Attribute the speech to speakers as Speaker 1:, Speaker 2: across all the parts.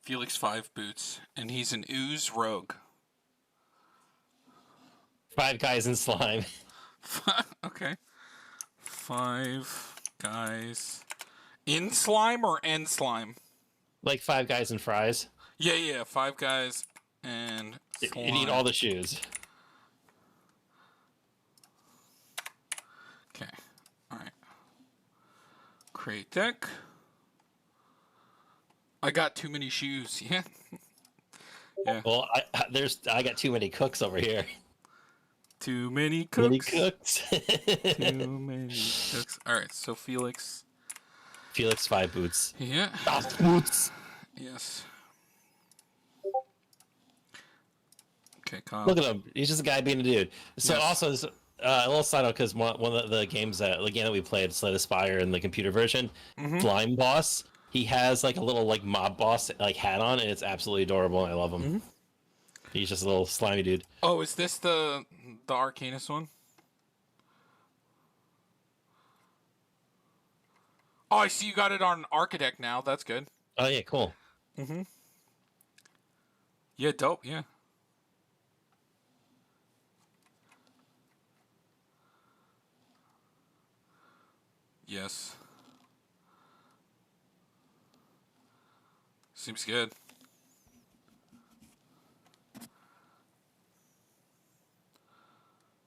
Speaker 1: Felix 5 boots, and he's an ooze rogue.
Speaker 2: 5 guys in slime.
Speaker 1: Okay. 5 guys in slime or end slime?
Speaker 2: Like 5 guys in fries.
Speaker 1: Yeah. 5 guys and slime.
Speaker 2: You need all the shoes.
Speaker 1: Okay. Alright. Create deck. I got too many shoes. Yeah. Yeah.
Speaker 2: Well, I got too many cooks over here.
Speaker 1: Too many cooks.
Speaker 2: Many cooks.
Speaker 1: Too many cooks. Alright, so Felix.
Speaker 2: Felix 5 boots.
Speaker 1: Yeah.
Speaker 2: Das boots.
Speaker 1: Yes. Okay, Kyle.
Speaker 2: Look at him. He's just a guy being a dude. So
Speaker 1: Yes.
Speaker 2: also, a little side note, because one of the games that we played, Slay the Spire in the computer version, Slime Boss, he has like a little like mob boss like hat on, and it's absolutely adorable. And I love him. He's just a little slimy dude.
Speaker 1: Oh, is this the Arcanus one? Oh, I see you got it on Architect now. That's good.
Speaker 2: Oh yeah, cool.
Speaker 1: Yeah, dope. Yeah. Yes. Seems good.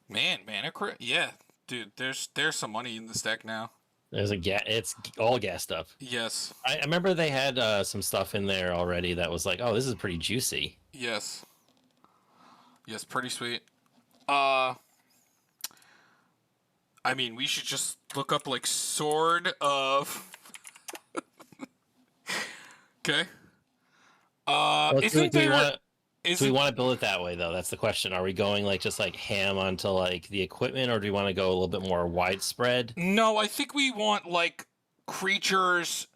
Speaker 1: Man, mana crit. Yeah, dude. There's some money in this deck now.
Speaker 2: There's it's all gas stuff.
Speaker 1: Yes.
Speaker 2: I remember they had some stuff in there already that was like, oh, this is pretty juicy.
Speaker 1: Yes. Yes, pretty sweet. I mean, we should just look up like Sword of. Okay. Isn't there?
Speaker 2: Do we want to build it that way though? That's the question. Are we going like just like ham onto like the equipment, or do we want to go a little bit more widespread?
Speaker 1: No, I think we want like creatures.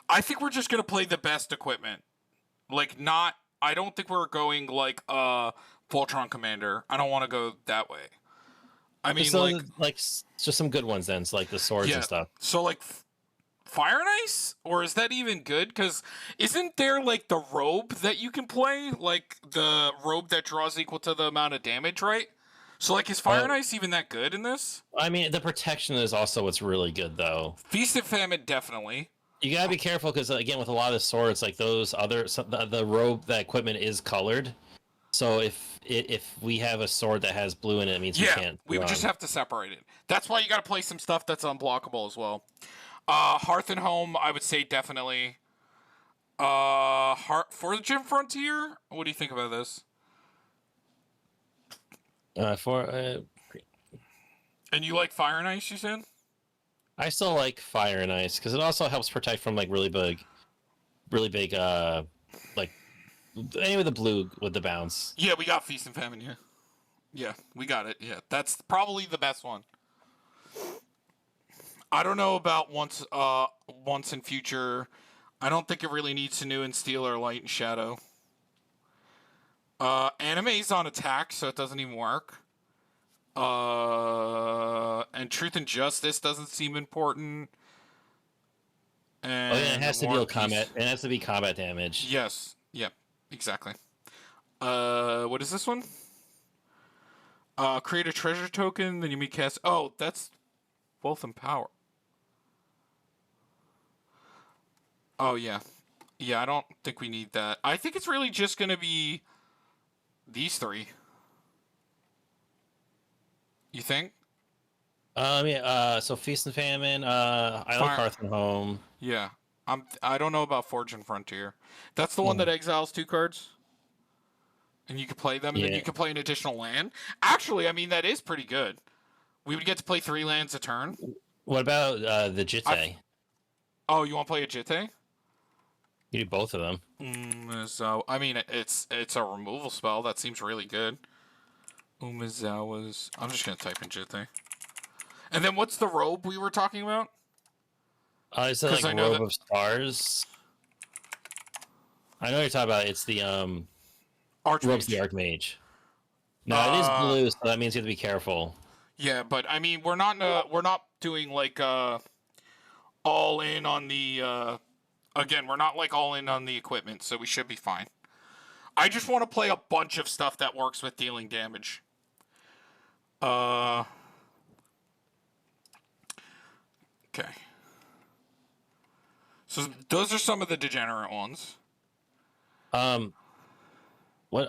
Speaker 1: I think we're just gonna play the best equipment. Like not. I don't think we're going like Voltron Commander. I don't want to go that way. I mean,
Speaker 2: so, like just some good ones then, so like the swords and stuff.
Speaker 1: So like Fire and Ice, or is that even good? Because isn't there like the robe that you can play, like the robe that draws equal to the amount of damage, right? So like, is Fire and Ice even that good in this?
Speaker 2: I mean, the protection is also what's really good though.
Speaker 1: Feast and Famine, definitely.
Speaker 2: You gotta be careful because again, with a lot of swords, like those other the robe, that equipment is colored. So if we have a sword that has blue in it, it means we can't.
Speaker 1: We would just have to separate it. That's why you got to play some stuff that's unblockable as well. Hearth and Home, I would say definitely. Fortune Frontier. What do you think about this?
Speaker 2: And
Speaker 1: you like Fire and Ice? You said.
Speaker 2: I still like Fire and Ice because it also helps protect from like really big, like anyway the blue with the bounce.
Speaker 1: Yeah, we got Feast and Famine. Yeah, we got it. Yeah, that's probably the best one. I don't know about once in future. I don't think it really needs to new in Steel or Light and Shadow. Anime's on attack, so it doesn't even work. And Truth and Justice doesn't seem important. And
Speaker 2: it has to deal combat. It has to be combat damage.
Speaker 1: Yes. Yep. Exactly. What is this one? Create a treasure token, then you may cast. Oh, that's Wealth and Power. Oh yeah, I don't think we need that. I think it's really just gonna be these three. You think?
Speaker 2: So Feast and Famine. I like Hearth and Home.
Speaker 1: Yeah, I don't know about Fortune Frontier. That's the one that exiles 2 cards, and you can play them, and then you can play an additional land. Actually, I mean that is pretty good. We would get to play 3 lands a turn.
Speaker 2: What about the Jitte?
Speaker 1: Oh, you want to play a Jitte?
Speaker 2: You do both of them.
Speaker 1: So I mean, it's a removal spell. That seems really good. Umezawa's. I'm just gonna type in Jitte. And then what's the robe we were talking about?
Speaker 2: Is it like Robe of Stars? I know what you're talking about. It's the Robe's the Archmage. No, it is blue, so that means you have to be careful.
Speaker 1: Yeah, but I mean, we're not doing like all in on the Again, we're not like all in on the equipment, so we should be fine. I just want to play a bunch of stuff that works with dealing damage. Okay. So those are some of the degenerate ones.
Speaker 2: What?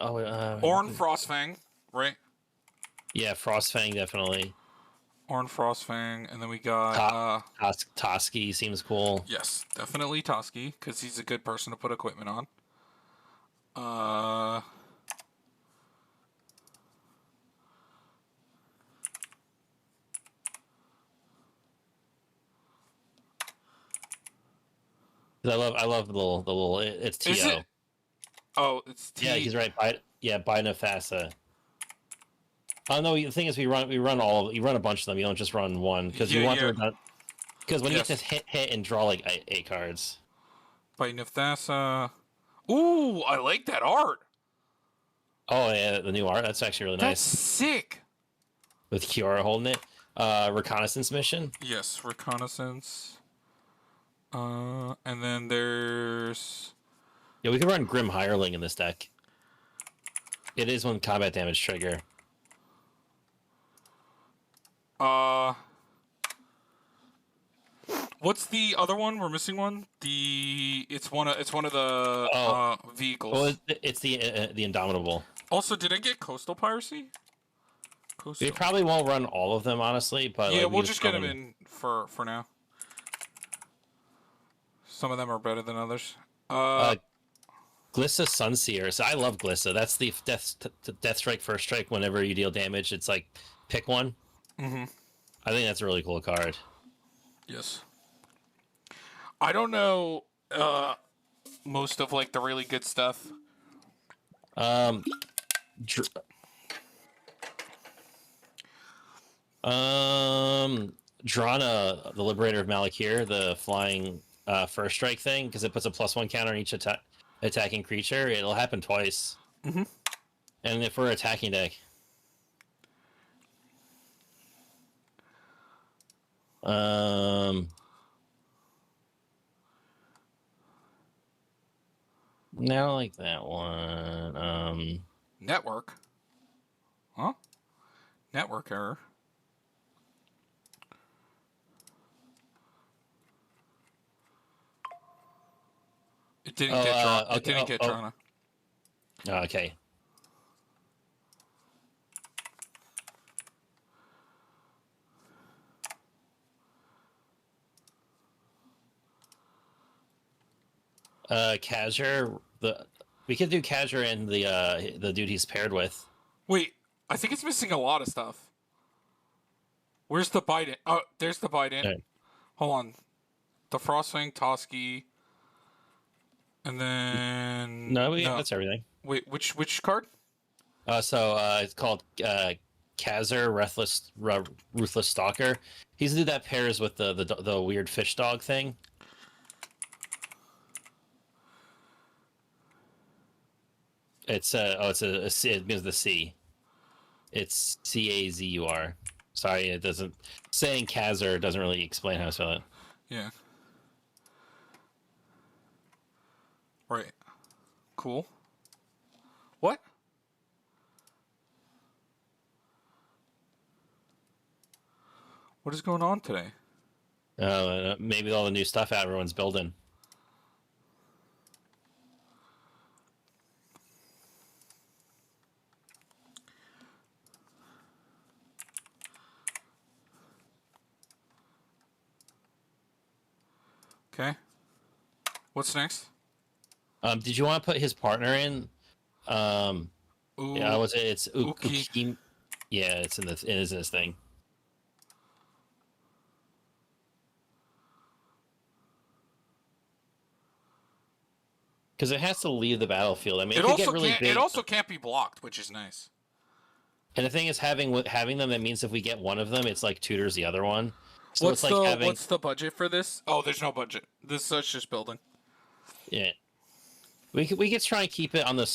Speaker 2: Oh,
Speaker 1: Ornn Frostfang, right?
Speaker 2: yeah, Frostfang definitely.
Speaker 1: Ornn Frostfang, and then we got
Speaker 2: Toski seems cool.
Speaker 1: yes, definitely Toski, because he's a good person to put equipment on.
Speaker 2: I love the little. It's T.O.
Speaker 1: Is it? Oh, it's T.
Speaker 2: Yeah, he's right. By Nefasa. Oh no, the thing is, we run a bunch of them. You don't just run one because you want to. Because when you just hit and draw like 8 cards.
Speaker 1: By Nefasa. Ooh, I like that art.
Speaker 2: Oh yeah, the new art. That's actually really nice.
Speaker 1: That's sick.
Speaker 2: With Kiora holding it. Reconnaissance mission.
Speaker 1: Yes, reconnaissance. And then there's.
Speaker 2: Yeah, we could run Grim Hireling in this deck. It is one combat damage trigger.
Speaker 1: What's the other one? We're missing one. It's one of the vehicles.
Speaker 2: Well, it's the Indomitable.
Speaker 1: Also, did I get Coastal Piracy? Coastal.
Speaker 2: We probably won't run all of them, honestly, but
Speaker 1: yeah,
Speaker 2: like,
Speaker 1: we'll just get them in for now. Some of them are better than others.
Speaker 2: Glissa Sunseer. So I love Glissa. That's the death strike, first strike. Whenever you deal damage, it's like pick one.
Speaker 1: Mm-hmm.
Speaker 2: I think that's a really cool card.
Speaker 1: Yes. I don't know most of like the really good stuff.
Speaker 2: Drana, the Liberator of Malakir, the flying first strike thing, because it puts a +1 counter on each attacking creature. It'll happen twice.
Speaker 1: Mm-hmm.
Speaker 2: And if we're attacking deck. No, like that one.
Speaker 1: Network. Huh? Network error. It didn't get drawn. It didn't get drawn.
Speaker 2: Okay. Kazur, we could do Kazur and the dude he's paired with.
Speaker 1: Wait, I think it's missing a lot of stuff. Where's the Biden? Oh, there's the Biden.
Speaker 2: Right.
Speaker 1: Hold on. The Frostfang, Toski, and then
Speaker 2: No, that's everything.
Speaker 1: Wait, which card?
Speaker 2: It's called Kazur, Ruthless Stalker. He's the dude that pairs with the weird fish dog thing. It's it means the C. It's Cazur. Sorry, it doesn't. Saying Kazur doesn't really explain how to spell it.
Speaker 1: Yeah. Right. Cool. What? What is going on today?
Speaker 2: Maybe all the new stuff everyone's building.
Speaker 1: Okay. What's next?
Speaker 2: Did you want to put his partner in? Yeah, it's
Speaker 1: Uki.
Speaker 2: Yeah, it is in this thing. Because it has to leave the battlefield. I mean, it get really big.
Speaker 1: It also can't be blocked, which is nice.
Speaker 2: And the thing is, having them, that means if we get one of them, it's like tutors the other one. So
Speaker 1: What's
Speaker 2: it's like
Speaker 1: what's the budget for this? Oh, there's no budget. This is just building.
Speaker 2: Yeah. We could try and keep it on the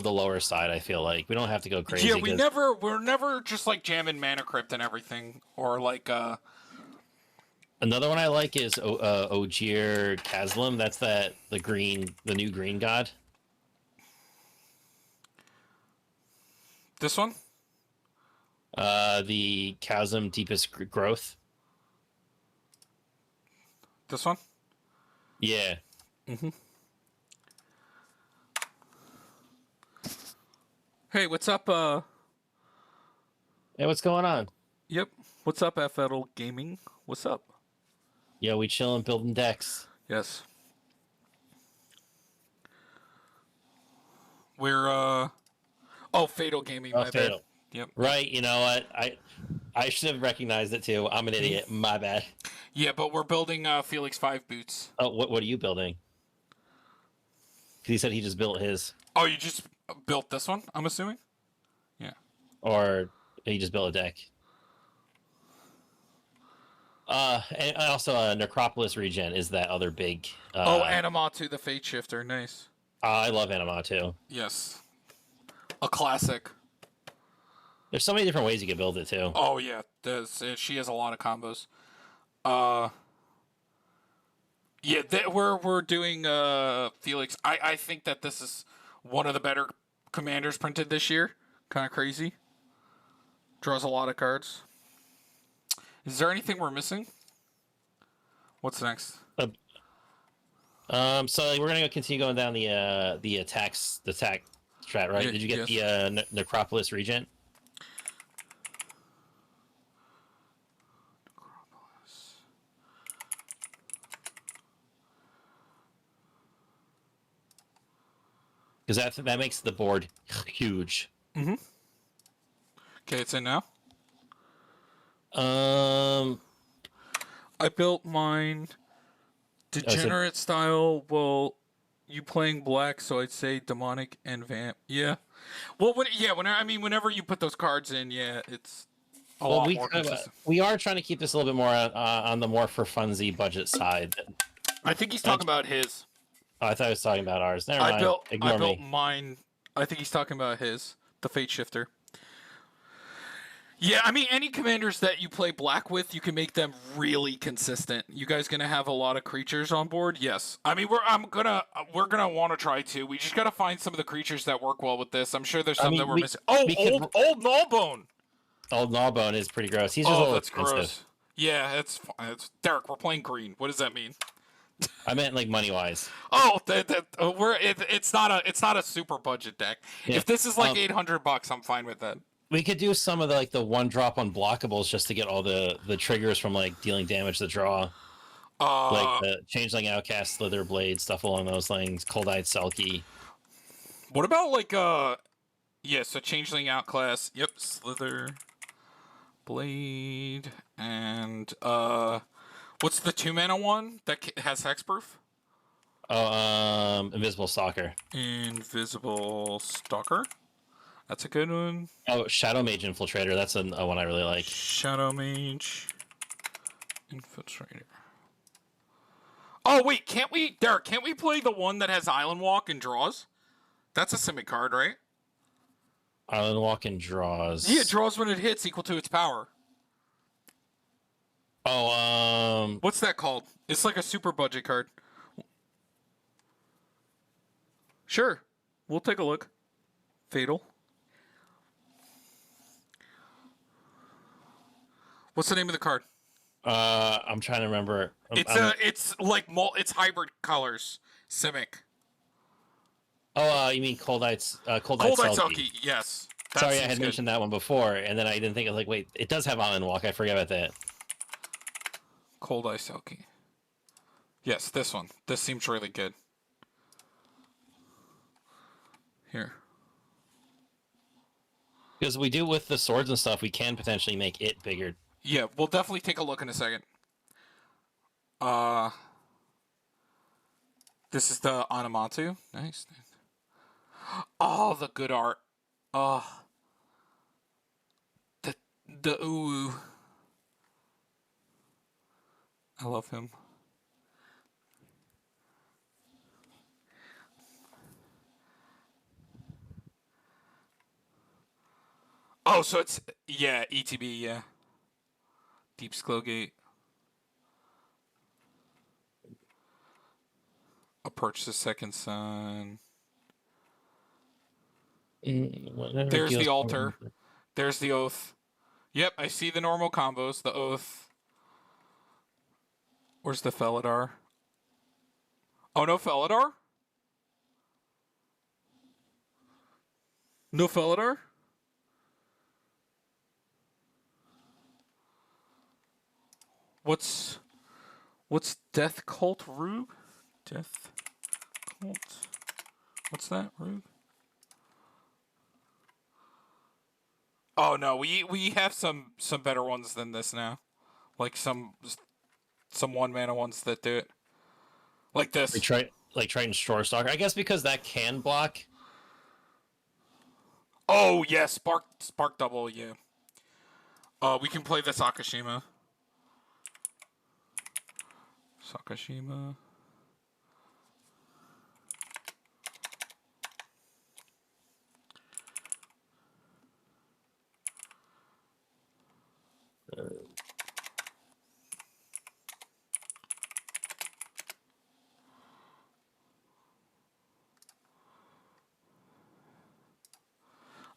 Speaker 2: lower side. I feel like we don't have to go crazy.
Speaker 1: Yeah, we're never just like jamming Mana Crypt and everything, or like.
Speaker 2: Another one I like is Ogier Kaslam. That's the new green god.
Speaker 1: This one?
Speaker 2: The chasm deepest growth.
Speaker 1: This one?
Speaker 2: Yeah.
Speaker 1: Mm-hmm. Hey, what's up?
Speaker 2: Hey, what's going on?
Speaker 1: Yep. What's up, FL Gaming? What's up?
Speaker 2: Yeah, we chilling, building decks.
Speaker 1: Yes. We're oh, Fatal Gaming. My
Speaker 2: Fatal.
Speaker 1: bad. Yep.
Speaker 2: Right. You know what? I should have recognized it too. I'm an idiot. My bad.
Speaker 1: Yeah, but we're building Felix 5 boots.
Speaker 2: Oh, what are you building? Because he said he just built his.
Speaker 1: Oh, you just built this one? I'm assuming. Yeah.
Speaker 2: Or he just built a deck. And also Necropolis Regen is that other big.
Speaker 1: Oh, Animatu, the Fate Shifter. Nice.
Speaker 2: I love Animatu.
Speaker 1: Yes. A classic.
Speaker 2: There's so many different ways you can build it too.
Speaker 1: Oh yeah, she has a lot of combos. Yeah, we're doing Felix. I think that this is one of the better commanders printed this year. Kind of crazy. Draws a lot of cards. Is there anything we're missing? What's next?
Speaker 2: So we're gonna continue going down the attack strat, right?
Speaker 1: Yeah,
Speaker 2: Did you get
Speaker 1: yes.
Speaker 2: the Necropolis Regent? Because that makes the board huge.
Speaker 1: Mm-hmm. Okay, it's in now. I built mine degenerate style. Well, you playing black, so I'd say demonic and vamp. Yeah. Well, whenever you put those cards in, yeah, it's a lot more consistent.
Speaker 2: We are trying to keep this a little bit more on the more for funsy budget side.
Speaker 1: I think he's talking about his.
Speaker 2: Oh, I thought he was talking about ours. Never mind.
Speaker 1: I built mine. I think he's talking about his, the Fate Shifter. Yeah, I mean, any commanders that you play black with, you can make them really consistent. You guys gonna have a lot of creatures on board? Yes. I mean, we're gonna want to try to. We just gotta find some of the creatures that work well with this. I'm sure there's some that we're missing. Oh, old Gnawbone.
Speaker 2: Old Gnawbone is pretty gross. He's just a little expensive. Gross.
Speaker 1: Yeah, it's fine. It's Derek. We're playing green. What does that mean?
Speaker 2: I meant like money wise.
Speaker 1: Oh, it's not a super budget deck. Yeah. If this is like $800, I'm fine with that.
Speaker 2: We could do some of the one drop unblockables just to get all the triggers from like dealing damage to draw. Like the Changeling Outcast, Slither Blade, stuff along those lines. Cold Eyed Selkie.
Speaker 1: What about so Changeling Outclass, yep, Slither Blade, and what's the 2-mana one that has hexproof?
Speaker 2: Oh, Invisible Stalker.
Speaker 1: Invisible Stalker. That's a good one.
Speaker 2: Oh, Shadow Mage Infiltrator. That's a one I really like.
Speaker 1: Shadow Mage Infiltrator. Oh wait, Derek? Can't we play the one that has Island Walk and draws? That's a Simic card, right?
Speaker 2: Island Walk and draws.
Speaker 1: Yeah, it draws when it hits equal to its power.
Speaker 2: Oh,
Speaker 1: what's that called? It's like a super budget card. Sure, we'll take a look. Fatal. What's the name of the card?
Speaker 2: I'm trying to remember.
Speaker 1: It's hybrid colors. Simic.
Speaker 2: Oh, you mean Cold Eyed
Speaker 1: Selkie? Yes.
Speaker 2: Sorry, I had mentioned that one before, and then I didn't think of wait, it does have Island Walk. I forget about that.
Speaker 1: Cold Eyed Selkie. Yes, this one. This seems really good. Here.
Speaker 2: Because we do with the swords and stuff, we can potentially make it bigger.
Speaker 1: Yeah, we'll definitely take a look in a second. This is the Animatu. Nice. Oh, the good art. Oh. The ooh. I love him. Oh, so it's ETB, yeah. Deep Sklogate. Approach the second sun.
Speaker 2: Whatever
Speaker 1: There's
Speaker 2: deals
Speaker 1: the altar. There's the oath. Yep, I see the normal combos. The oath. Where's the Felidar? Oh, no Felidar? No Felidar? What's Death Cult Rube? Death Cult. What's that, Rube? Oh no, we have some better ones than this now. Like some 1-mana ones that do it. Like this.
Speaker 2: Like Triton Shorestalker. I guess because that can block.
Speaker 1: Oh yeah, Spark Double, yeah. We can play the Sakashima. Sakashima.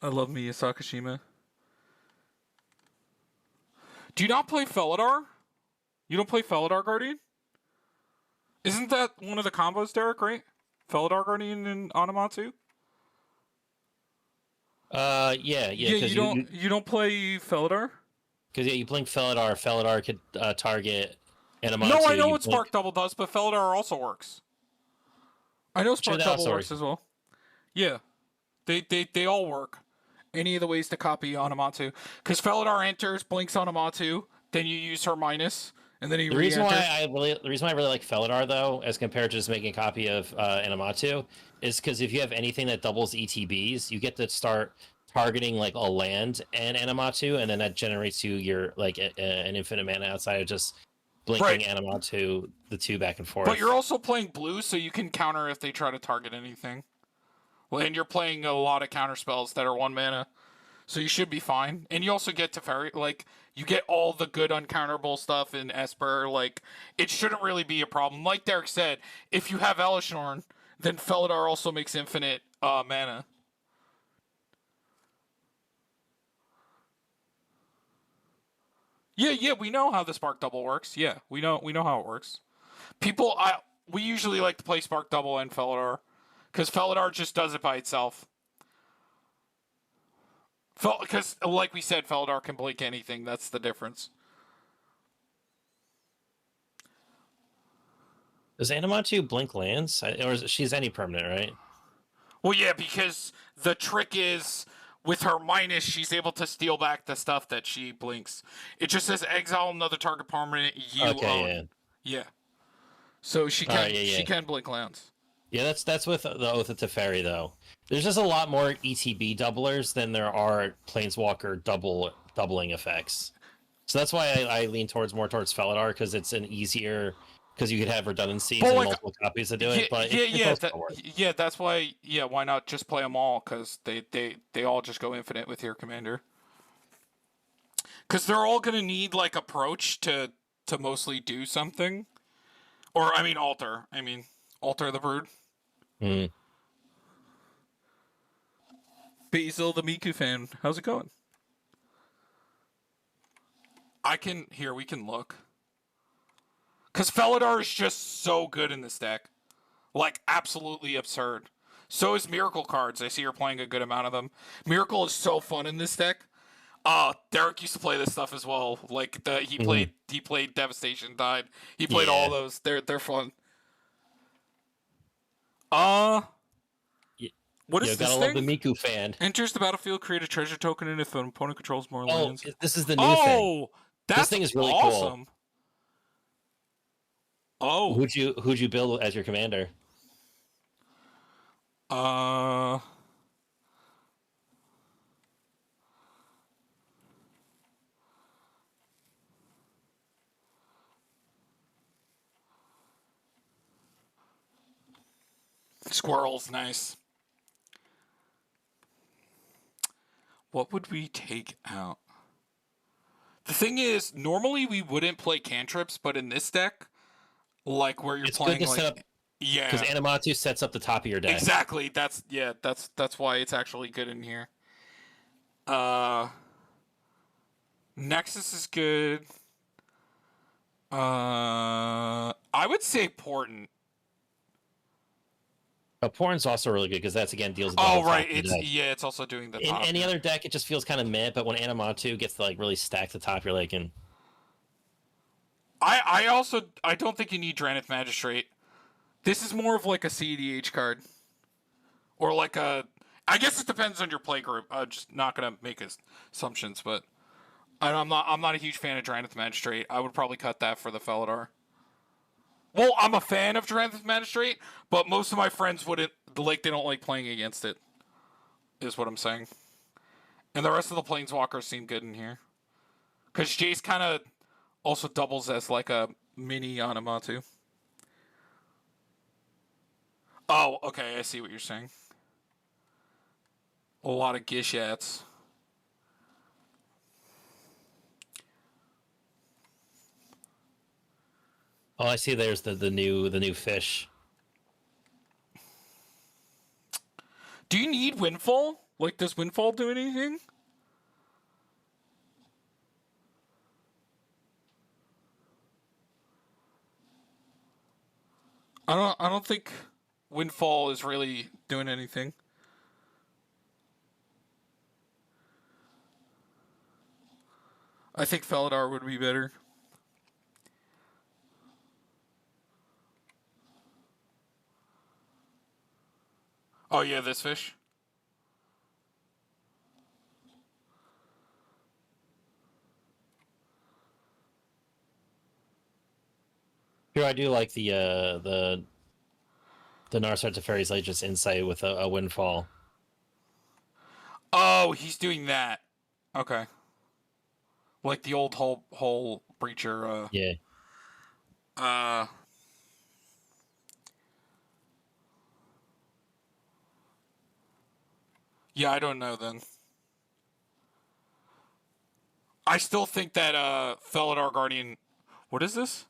Speaker 1: I love me a Sakashima. Do you not play Felidar? You don't play Felidar Guardian? Isn't that one of the combos, Derek, right? Felidar Guardian and Onomatu?
Speaker 2: Yeah.
Speaker 1: You don't play Felidar?
Speaker 2: Because you blink Felidar. Felidar could target Onomatu.
Speaker 1: No, I know what Spark Double does, but Felidar also works. I know Spark Double works as well. Yeah. They all work. Any of the ways to copy Onomatu. Because Felidar enters, blinks Onomatu, then you use her minus, and then he re-enters.
Speaker 2: The reason why I really like Felidar, though, as compared to just making a copy of Onomatu, is because if you have anything that doubles ETBs, you get to start targeting like a land and Onomatu, and then that generates you your like an infinite mana outside of just blinking Onomatu, the two back and forth.
Speaker 1: But you're also playing blue, so you can counter if they try to target anything. Well, and you're playing a lot of counter spells that are 1 mana, so you should be fine. And you also get Teferi, like, you get all the good uncounterable stuff in Esper, like, it shouldn't really be a problem. Like Derek said, if you have Elishnorn, then Felidar also makes infinite mana. Yeah, we know how the Spark Double works. Yeah, we know how it works. We usually like to play Spark Double and Felidar. Because Felidar just does it by itself. Because, like we said, Felidar can blink anything. That's the difference.
Speaker 2: Does Onomatu blink lands? Or she's any permanent, right?
Speaker 1: Well, yeah, because the trick is, with her minus, she's able to steal back the stuff that she blinks. It just says exile another target permanent you own. Yeah. So she can blink lands.
Speaker 2: Yeah, that's with the Oath of Teferi, though. There's just a lot more ETB doublers than there are Planeswalker doubling effects. So that's why I lean more towards Felidar, because it's an easier... Because you could have redundancies and multiple copies of doing it, but
Speaker 1: that's why. Yeah, why not just play them all? Because they all just go infinite with your commander. Because they're all gonna need like approach to mostly do something, or alter. Alter the Brood. Basil the Miku fan, how's it going? We can look. Because Felidar is just so good in this deck. Like, absolutely absurd. So is Miracle cards. I see you're playing a good amount of them. Miracle is so fun in this deck. Derek used to play this stuff as well. Like, he played Devastation, died. He played all those. They're fun. What is this thing?
Speaker 2: Gotta love the Miku fan.
Speaker 1: Enters the battlefield, create a treasure token, and if an opponent controls more lands.
Speaker 2: This is the new thing.
Speaker 1: Oh,
Speaker 2: this thing is really
Speaker 1: awesome.
Speaker 2: Cool.
Speaker 1: Oh.
Speaker 2: Who'd you build as your commander?
Speaker 1: Squirrel's nice. What would we take out? The thing is, normally we wouldn't play cantrips, but in this deck, like where you're playing,
Speaker 2: Because
Speaker 1: Yeah,
Speaker 2: Animatu sets up the top of your deck.
Speaker 1: exactly. That's why it's actually good in here. Uh, Nexus is good. I would say Portent.
Speaker 2: Porn's also really good because that's again deals with the
Speaker 1: Oh
Speaker 2: whole top
Speaker 1: right,
Speaker 2: of the deck.
Speaker 1: it's also doing the
Speaker 2: In
Speaker 1: top.
Speaker 2: any other deck, it just feels kind of meh. But when Animatu gets to like really stack the top, you're like, and
Speaker 1: I don't think you need Dranith Magistrate. This is more of like a CDH card, or like a. I guess it depends on your play group. I'm just not gonna make assumptions, but I'm not a huge fan of Dranith Magistrate. I would probably cut that for the Felidar. Well, I'm a fan of Dranith Magistrate, but most of my friends wouldn't like. They don't like playing against it. Is what I'm saying. And the rest of the Planeswalkers seem good in here, because Jace kind of also doubles as like a mini Anamatu. Oh, okay, I see what you're saying. A lot of Gishats.
Speaker 2: oh, I see. There's the new fish.
Speaker 1: Do you need Windfall? Like, does Windfall do anything? I don't think Windfall is really doing anything. I think Felidar would be better. Oh yeah, this fish.
Speaker 2: Here, I do like the Narsar Teferi's like just insight with a windfall.
Speaker 1: Oh, he's doing that. Okay. Like the old whole breacher.
Speaker 2: Yeah.
Speaker 1: Uh. Yeah, I don't know then. I still think that Felidar Guardian. What is this?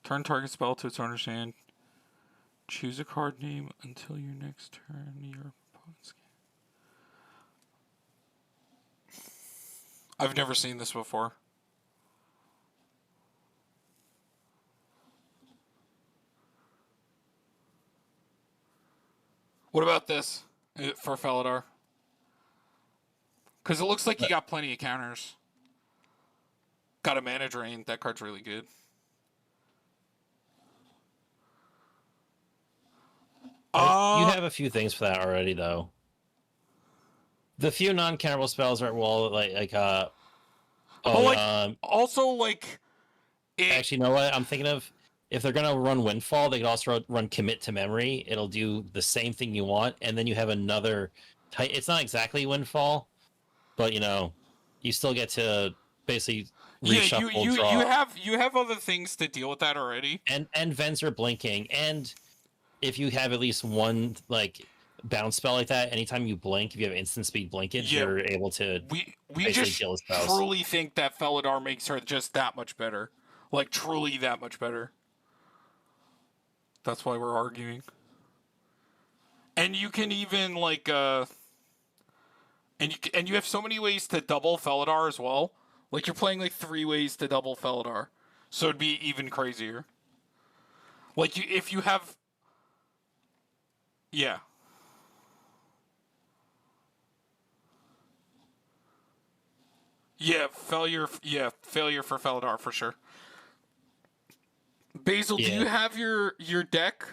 Speaker 1: Turn target spell to its owner's hand. Choose a card name until your next turn. Your opponent's game. I've never seen this before. What about this for Felidar? Because it looks like you got plenty of counters. Got a mana drain. That card's really good.
Speaker 2: You have a few things for that already, though. The few non-counterable spells are well,
Speaker 1: also like.
Speaker 2: Actually, you know what? I'm thinking of if they're gonna run Windfall, they could also run Commit to Memory. It'll do the same thing you want, and then you have another. It's not exactly Windfall, but you still get to basically reshuffle, draw.
Speaker 1: You have other things to deal with that already.
Speaker 2: And vents are blinking, and if you have at least one like bounce spell like that, anytime you blink, if you have instant speed blinkage, you're able to.
Speaker 1: We just truly think that Felidar makes her just that much better, like truly that much better. That's why we're arguing. And you can even like and you have so many ways to double Felidar as well. Like you're playing like 3 ways to double Felidar, so it'd be even crazier. Like if you have. Yeah. Yeah, failure for Felidar for sure. Basil, do you have your deck?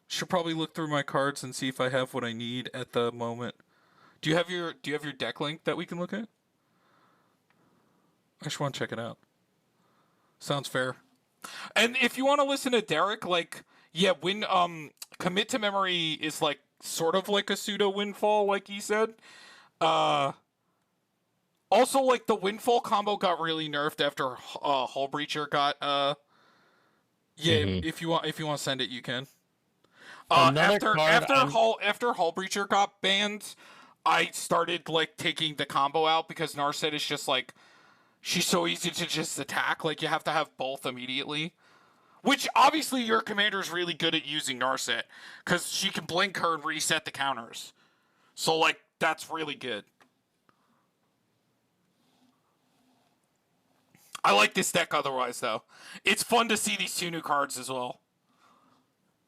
Speaker 1: Should probably look through my cards and see if I have what I need at the moment. Do you have your deck link that we can look at? I just want to check it out. Sounds fair. And if you want to listen to Derek, like when Commit to Memory is like sort of like a pseudo Windfall, like he said. Also, like the Windfall combo got really nerfed after Hull Breacher got. If you want to send it, you can. After Hull Breacher got banned, I started like taking the combo out because Narset is just like she's so easy to just attack. Like you have to have both immediately. Which, obviously, your commander's really good at using Narset, because she can blink her and reset the counters. So, like, that's really good. I like this deck otherwise, though. It's fun to see these 2 new cards as well.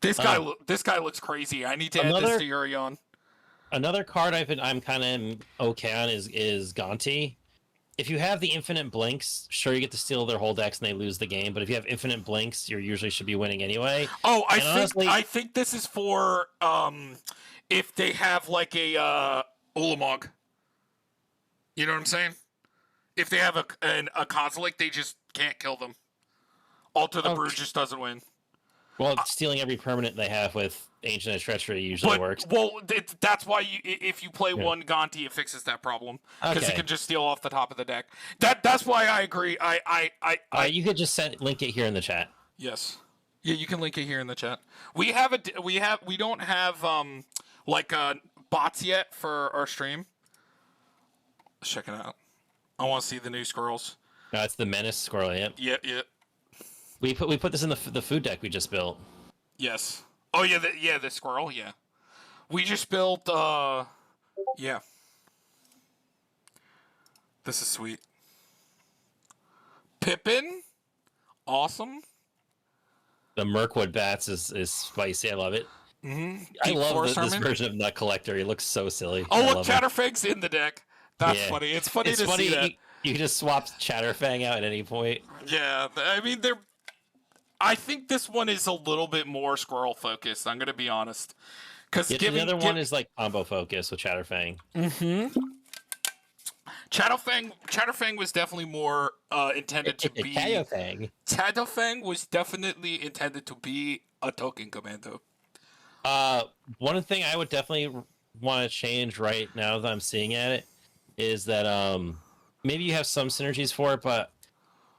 Speaker 1: This guy looks crazy. I need to add this to Yurion.
Speaker 2: Another card I'm kind of okay on is Gonti. If you have the infinite blinks, sure, you get to steal their whole decks and they lose the game. But if you have infinite blinks, you usually should be winning anyway.
Speaker 1: Oh, I think this is for if they have like a Ulamog. You know what I'm saying? If they have a Kozilek, they just can't kill them. Alter the Brood just doesn't win.
Speaker 2: Well, stealing every permanent they have with Ancient Treachery usually works.
Speaker 1: Well, that's why if you play one Gonti, it fixes that problem because it can just steal off the top of the deck. That's why I agree.
Speaker 2: You could just link it here in the chat.
Speaker 1: Yes, yeah, you can link it here in the chat. We don't have bots yet for our stream. Let's check it out. I want to see the new squirrels.
Speaker 2: No, it's the Menace Squirrel. Yep.
Speaker 1: Yeah.
Speaker 2: We put this in the food deck we just built.
Speaker 1: Yes. Oh yeah, the squirrel. Yeah. We just built. Yeah. This is sweet. Pippin, awesome.
Speaker 2: The Mirkwood Bats is spicy. I love it.
Speaker 1: Mm-hmm.
Speaker 2: I love this version of Nut Collector. He looks so silly.
Speaker 1: Oh look, Chatterfang's in the deck. That's funny. It's funny to see that.
Speaker 2: You can just swap Chatterfang out at any point.
Speaker 1: Yeah, I mean I think this one is a little bit more squirrel focused. I'm gonna be honest, because
Speaker 2: the other one is like combo focused with Chatterfang.
Speaker 1: Mm-hmm. Chatterfang was definitely more intended to be. Chatterfang was definitely intended to be a token commando.
Speaker 2: One thing I would definitely want to change right now that I'm seeing at it is that maybe you have some synergies for it, but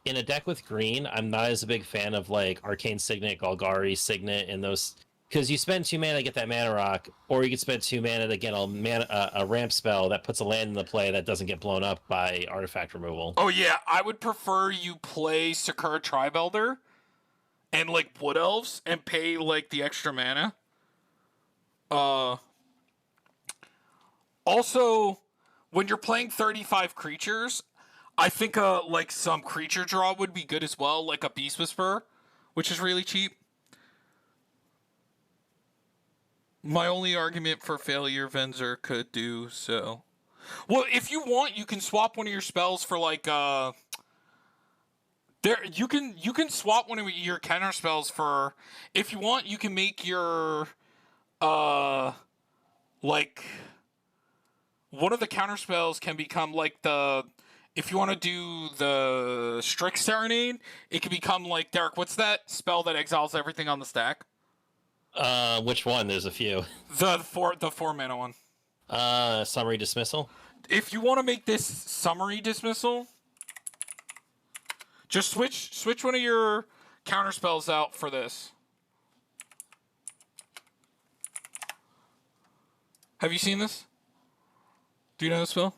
Speaker 2: in a deck with green, I'm not as a big fan of like Arcane Signet, Golgari Signet, and those, because you spend 2 mana to get that mana rock, or you could spend 2 mana to get a ramp spell that puts a land in the play that doesn't get blown up by artifact removal.
Speaker 1: Oh yeah, I would prefer you play Sakura Tribe Elder and like Wood Elves and pay like the extra mana. Also, when you're playing 35 creatures, I think like some creature draw would be good as well, like a Beast Whisperer, which is really cheap. My only argument for failure, Venzer could do so. Well, if you want, you can swap one of your spells for like you can swap one of your counter spells for, if you want, you can make your like one of the counter spells can become like if you want to do the Strict Serenade, it can become like, Derek, what's that spell that exiles everything on the stack?
Speaker 2: Which one? There's a few.
Speaker 1: The 4 mana one.
Speaker 2: Summary Dismissal.
Speaker 1: If you want to make this Summary Dismissal, just switch one of your counter spells out for this. Have you seen this? Do you know this spell?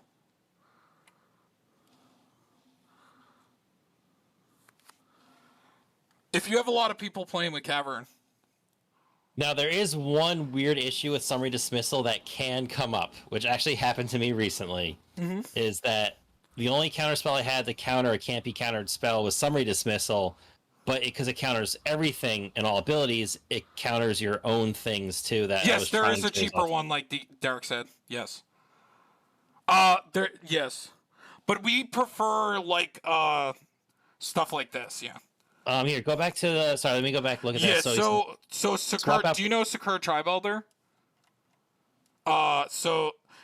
Speaker 1: If you have a lot of people playing with Cavern.
Speaker 2: Now, there is one weird issue with Summary Dismissal that can come up, which actually happened to me recently, is that the only counterspell I had to counter a can't be countered spell was Summary Dismissal, but because it counters everything and all abilities, it counters your own things too.
Speaker 1: Yes, there is a cheaper one, like Derek said. Yes. Yes. But we prefer, like, stuff like this, yeah.
Speaker 2: Here, go back to the. Sorry, let me go back. Look at that.
Speaker 1: So Sakura. Do you know Sakura Tribe Elder? Yeah,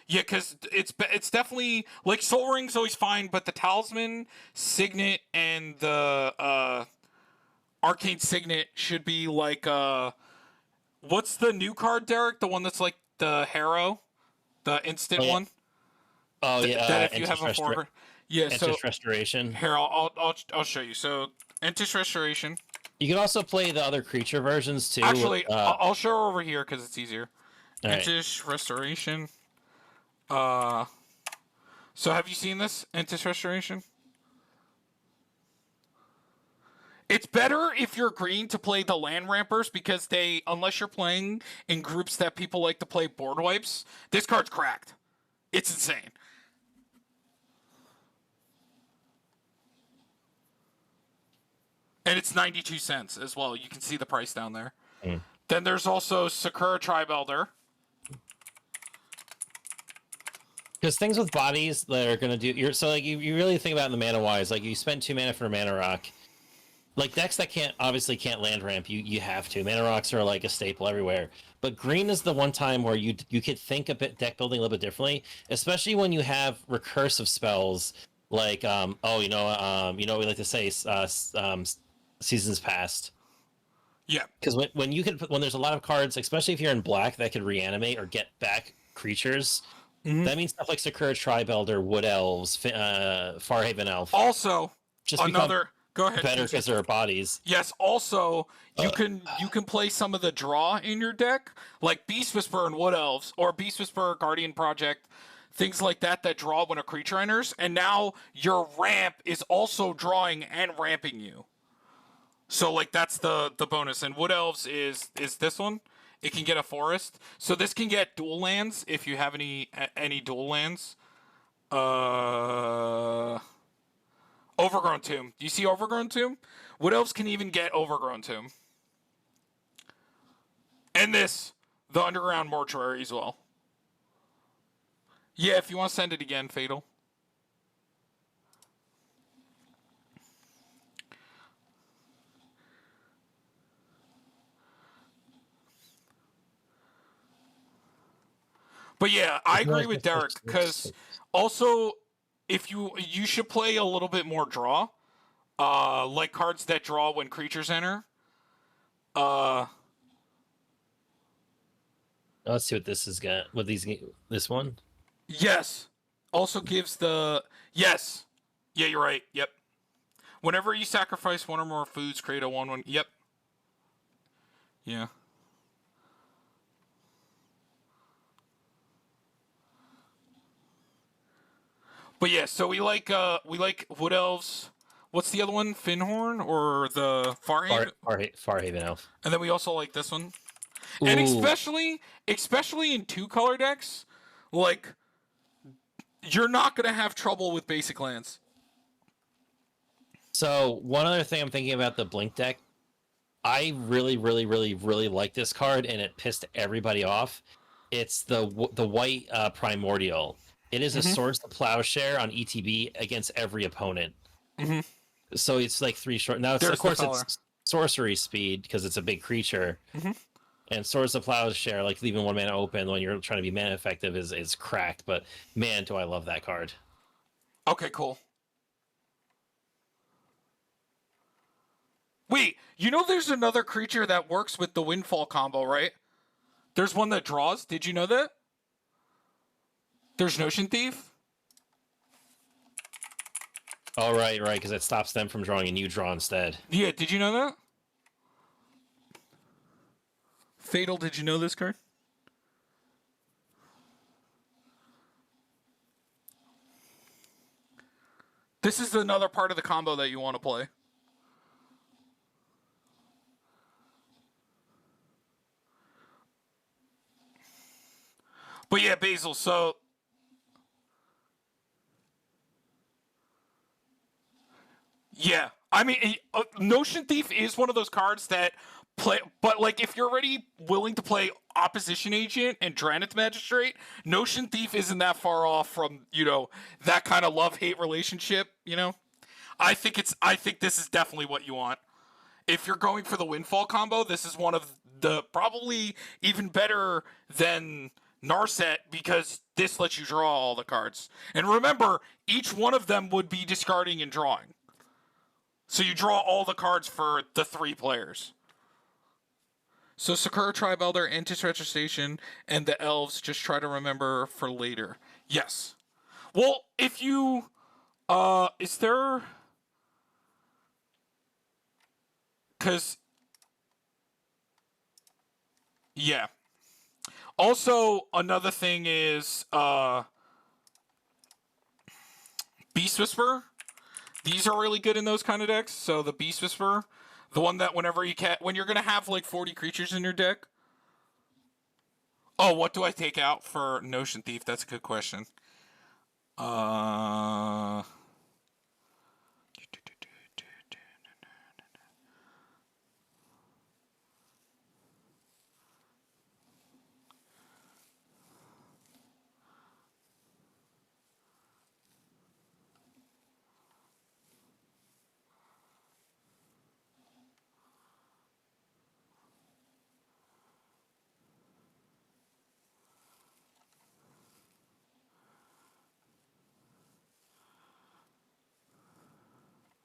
Speaker 1: because it's definitely like Soul Ring's always fine, but the Talisman, Signet, and the Arcane Signet should be like what's the new card, Derek? The one that's like the Harrow, the instant one.
Speaker 2: Oh yeah.
Speaker 1: That if you have a forward. Yeah.
Speaker 2: Entis Restoration.
Speaker 1: Here, I'll show you. So. Entis Restoration.
Speaker 2: You can also play the other creature versions too.
Speaker 1: Actually, I'll show over here because it's easier.
Speaker 2: Entis
Speaker 1: Restoration. So have you seen this Entis Restoration? It's better if you're green to play the land rampers because unless you're playing in groups that people like to play board wipes, this card's cracked. It's insane. And it's 92 cents as well. You can see the price down there. Then there's also Sakura Tribe Elder.
Speaker 2: Because things with bodies that are going to do... you really think about it in the mana-wise. Like, you spend 2 mana for a Mana Rock. Like, decks that obviously can't land ramp, you have to. Mana Rocks are, like, a staple everywhere. But green is the one time where you could think a bit deck building a little bit differently, especially when you have recursive spells like, we like to say, Seasons Past.
Speaker 1: Yeah.
Speaker 2: Because when there's a lot of cards, especially if you're in black, that could reanimate or get back creatures... Mm-hmm. That means stuff like Sakura Tribe Elder, Wood Elves, Farhaven Elf.
Speaker 1: Also,
Speaker 2: just
Speaker 1: go ahead.
Speaker 2: Better because there are bodies.
Speaker 1: Yes. Also, you can play some of the draw in your deck, like Beast Whisperer and Wood Elves, or Beast Whisperer, Guardian Project, things like that draw when a creature enters, and now your ramp is also drawing and ramping you. So like that's the bonus. And Wood Elves is this one. It can get a forest. So this can get dual lands if you have any dual lands. Overgrown Tomb. Do you see Overgrown Tomb? Wood Elves can even get Overgrown Tomb. And this, the Underground Mortuary as well. Yeah, if you want to send it again, Fatal. But yeah, I agree with Derek, because also, if you should play a little bit more draw, like cards that draw when creatures enter.
Speaker 2: Let's see what this has got. This one?
Speaker 1: Yes. Also gives yes. Yeah, you're right. Yep. Whenever you sacrifice one or more foods, create a 1/1. Yep. Yeah. But yeah, so we like Wood Elves. What's the other one? Finhorn or the Farhaven?
Speaker 2: Farhaven Elf.
Speaker 1: And then we also like this one.
Speaker 2: Ooh.
Speaker 1: And especially in 2-color decks, like you're not gonna have trouble with basic lands.
Speaker 2: So one other thing I'm thinking about the Blink deck, I really, really, really, really like this card, and it pissed everybody off. It's the white Primordial. It is a Swords to Plowshare on ETB against every opponent. Mm-hmm. So it's like 3 short. Now, of course, it's sorcery speed because it's a big creature. Mm-hmm. And Swords to Plowshare, like leaving 1 mana open when you're trying to be mana effective, is cracked. But man, do I love that card.
Speaker 1: Okay, cool. Wait, there's another creature that works with the Windfall combo, right? There's one that draws. Did you know that? There's Notion Thief.
Speaker 2: Oh, right, because it stops them from drawing and you draw instead.
Speaker 1: Yeah, did you know that? Fatal, did you know this card? This is another part of the combo that you want to play. But yeah, Basil, so... Yeah, I mean, Notion Thief is one of those cards that play... But, like, if you're already willing to play Opposition Agent and Dranith Magistrate, Notion Thief isn't that far off from, that kind of love-hate relationship, I think this is definitely what you want. If you're going for the Windfall combo, this is one of the... Probably even better than Narset, because this lets you draw all the cards. And remember, each one of them would be discarding and drawing. So you draw all the cards for the 3 players. So Sakura Tribe Elder, Anti-Stretcher Station, and the Elves, just try to remember for later. Yes. Well, if you... is there... Because... Yeah. Also, another thing is... Beast Whisperer. These are really good in those kind of decks. So the Beast Whisperer, The one that whenever you when you're gonna have like 40 creatures in your deck. Oh, what do I take out for Notion Thief? That's a good question.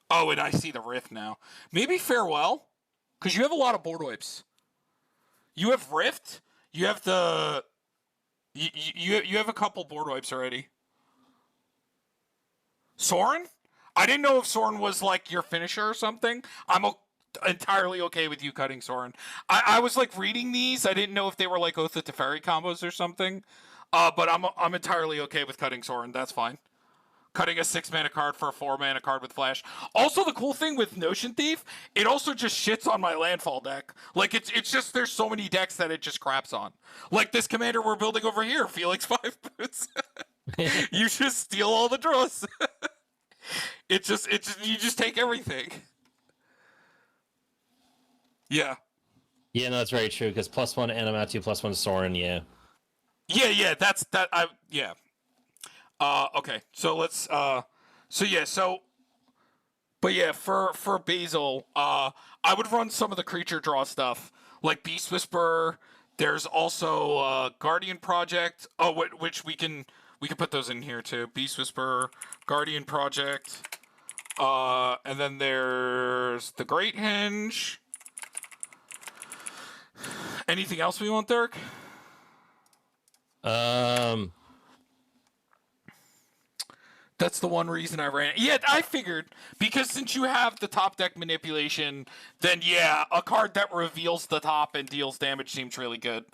Speaker 1: Oh, and I see the Rift now. Maybe Farewell, because you have a lot of board wipes. You have Rift. You have the. You have a couple board wipes already. Sorin? I didn't know if Sorin was like your finisher or something. Entirely okay with you cutting Sorin. I was like reading these. I didn't know if they were like Oath of Teferi combos or something. But I'm entirely okay with cutting Sorin. That's fine. Cutting a 6-mana card for a 4-mana card with flash. Also, the cool thing with Notion Thief, it also just shits on my landfall deck. Like, it's just, there's so many decks that it just craps on. Like this commander we're building over here, Felix 5 boots. You just steal all the draws. You just take everything. Yeah.
Speaker 2: Yeah, no, that's very true, because +1 Animatu, +1 Sorin, yeah.
Speaker 1: Yeah, yeah. Okay, so let's, but yeah, for Basil, I would run some of the creature draw stuff, like Beast Whisperer. There's also, Guardian Project, which we can put those in here too. Beast Whisperer, Guardian Project, and then there's the Great Henge. Anything else we want, Derek? That's the one reason I ran. Yeah, I figured, because since you have the top deck manipulation, then yeah, a card that reveals the top and deals damage seems really good.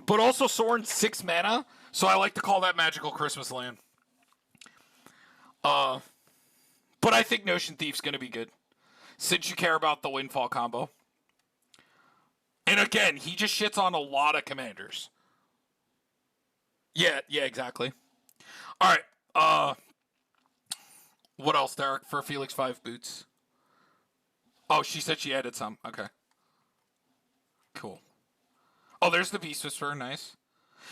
Speaker 1: But also Sorin's 6 mana, so I like to call that Magical Christmas Land. But I think Notion Thief's gonna be good, since you care about the Windfall combo. And again, he just shits on a lot of commanders. Yeah, exactly. All right. What else, Derek, for Felix 5 boots? Oh, she said she added some. Okay. Cool. Oh, there's the Beast Whisperer. Nice.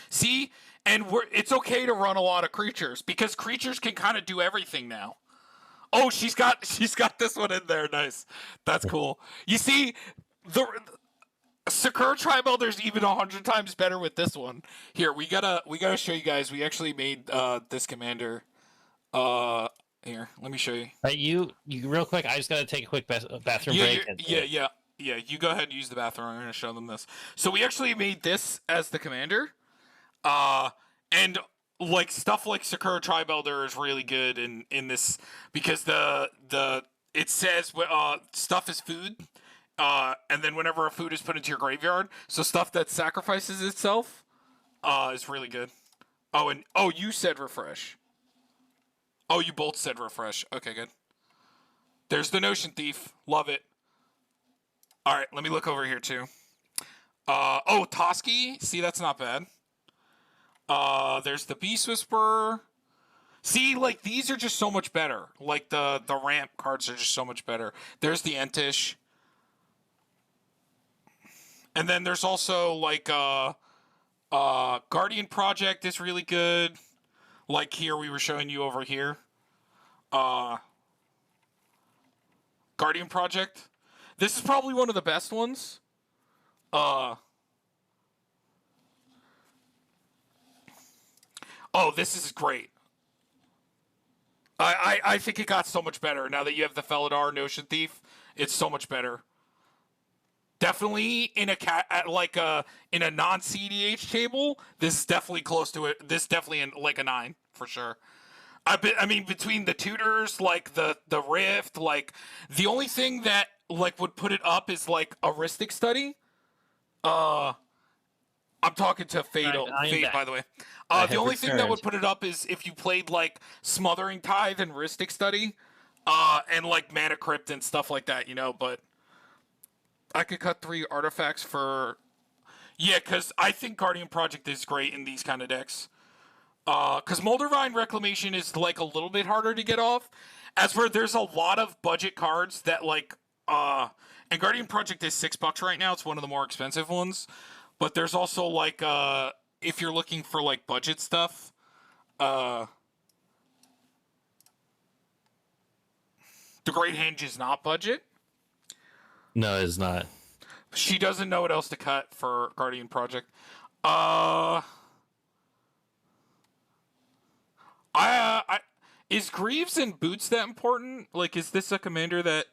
Speaker 1: See, and it's okay to run a lot of creatures because creatures can kind of do everything now. Oh, she's got this one in there. Nice. That's cool. You see, the Sakura Tribe-Elder's even 100 times better with this one. Here, we gotta show you guys. We actually made this commander. Here, let me show you.
Speaker 2: Right, you real quick. I just gotta take a quick bathroom break.
Speaker 1: Yeah. You go ahead and use the bathroom. I'm gonna show them this. So we actually made this as the commander. And like stuff like Sakura Tribe-Elder is really good in this because it says stuff is food. And then whenever a food is put into your graveyard, so stuff that sacrifices itself, is really good. Oh, you said refresh. Oh, you both said refresh. Okay, good. There's the Notion Thief. Love it. All right, let me look over here too. Toski. See, that's not bad. There's the Beast Whisperer. See, like these are just so much better. Like the ramp cards are just so much better. There's the Entish. And then there's also like Guardian Project is really good. Like here we were showing you over here. Guardian Project. This is probably one of the best ones. This is great. I think it got so much better now that you have the Felidar Notion Thief. It's so much better. Definitely in a non-CDH table, this is definitely close to it. This is definitely in like a 9 for sure. I mean, between the tutors, like the Rift, like the only thing that like would put it up is like a Ristic Study. I'm talking to Fate, by the way. The only thing that would put it up is if you played like Smothering Tithe and Ristic Study. And like Mana Crypt and stuff like that, but I could cut 3 artifacts for... Yeah, because I think Guardian Project is great in these kind of decks. Because Moldervine Reclamation is like a little bit harder to get off. As for there's a lot of budget cards that like... And Guardian Project is $6 right now. It's one of the more expensive ones. But there's also like... if you're looking for like budget stuff... The Great Henge is not budget.
Speaker 2: No, it's not.
Speaker 1: She doesn't know what else to cut for Guardian Project. Is Greaves and Boots that important? Like, is this a commander that?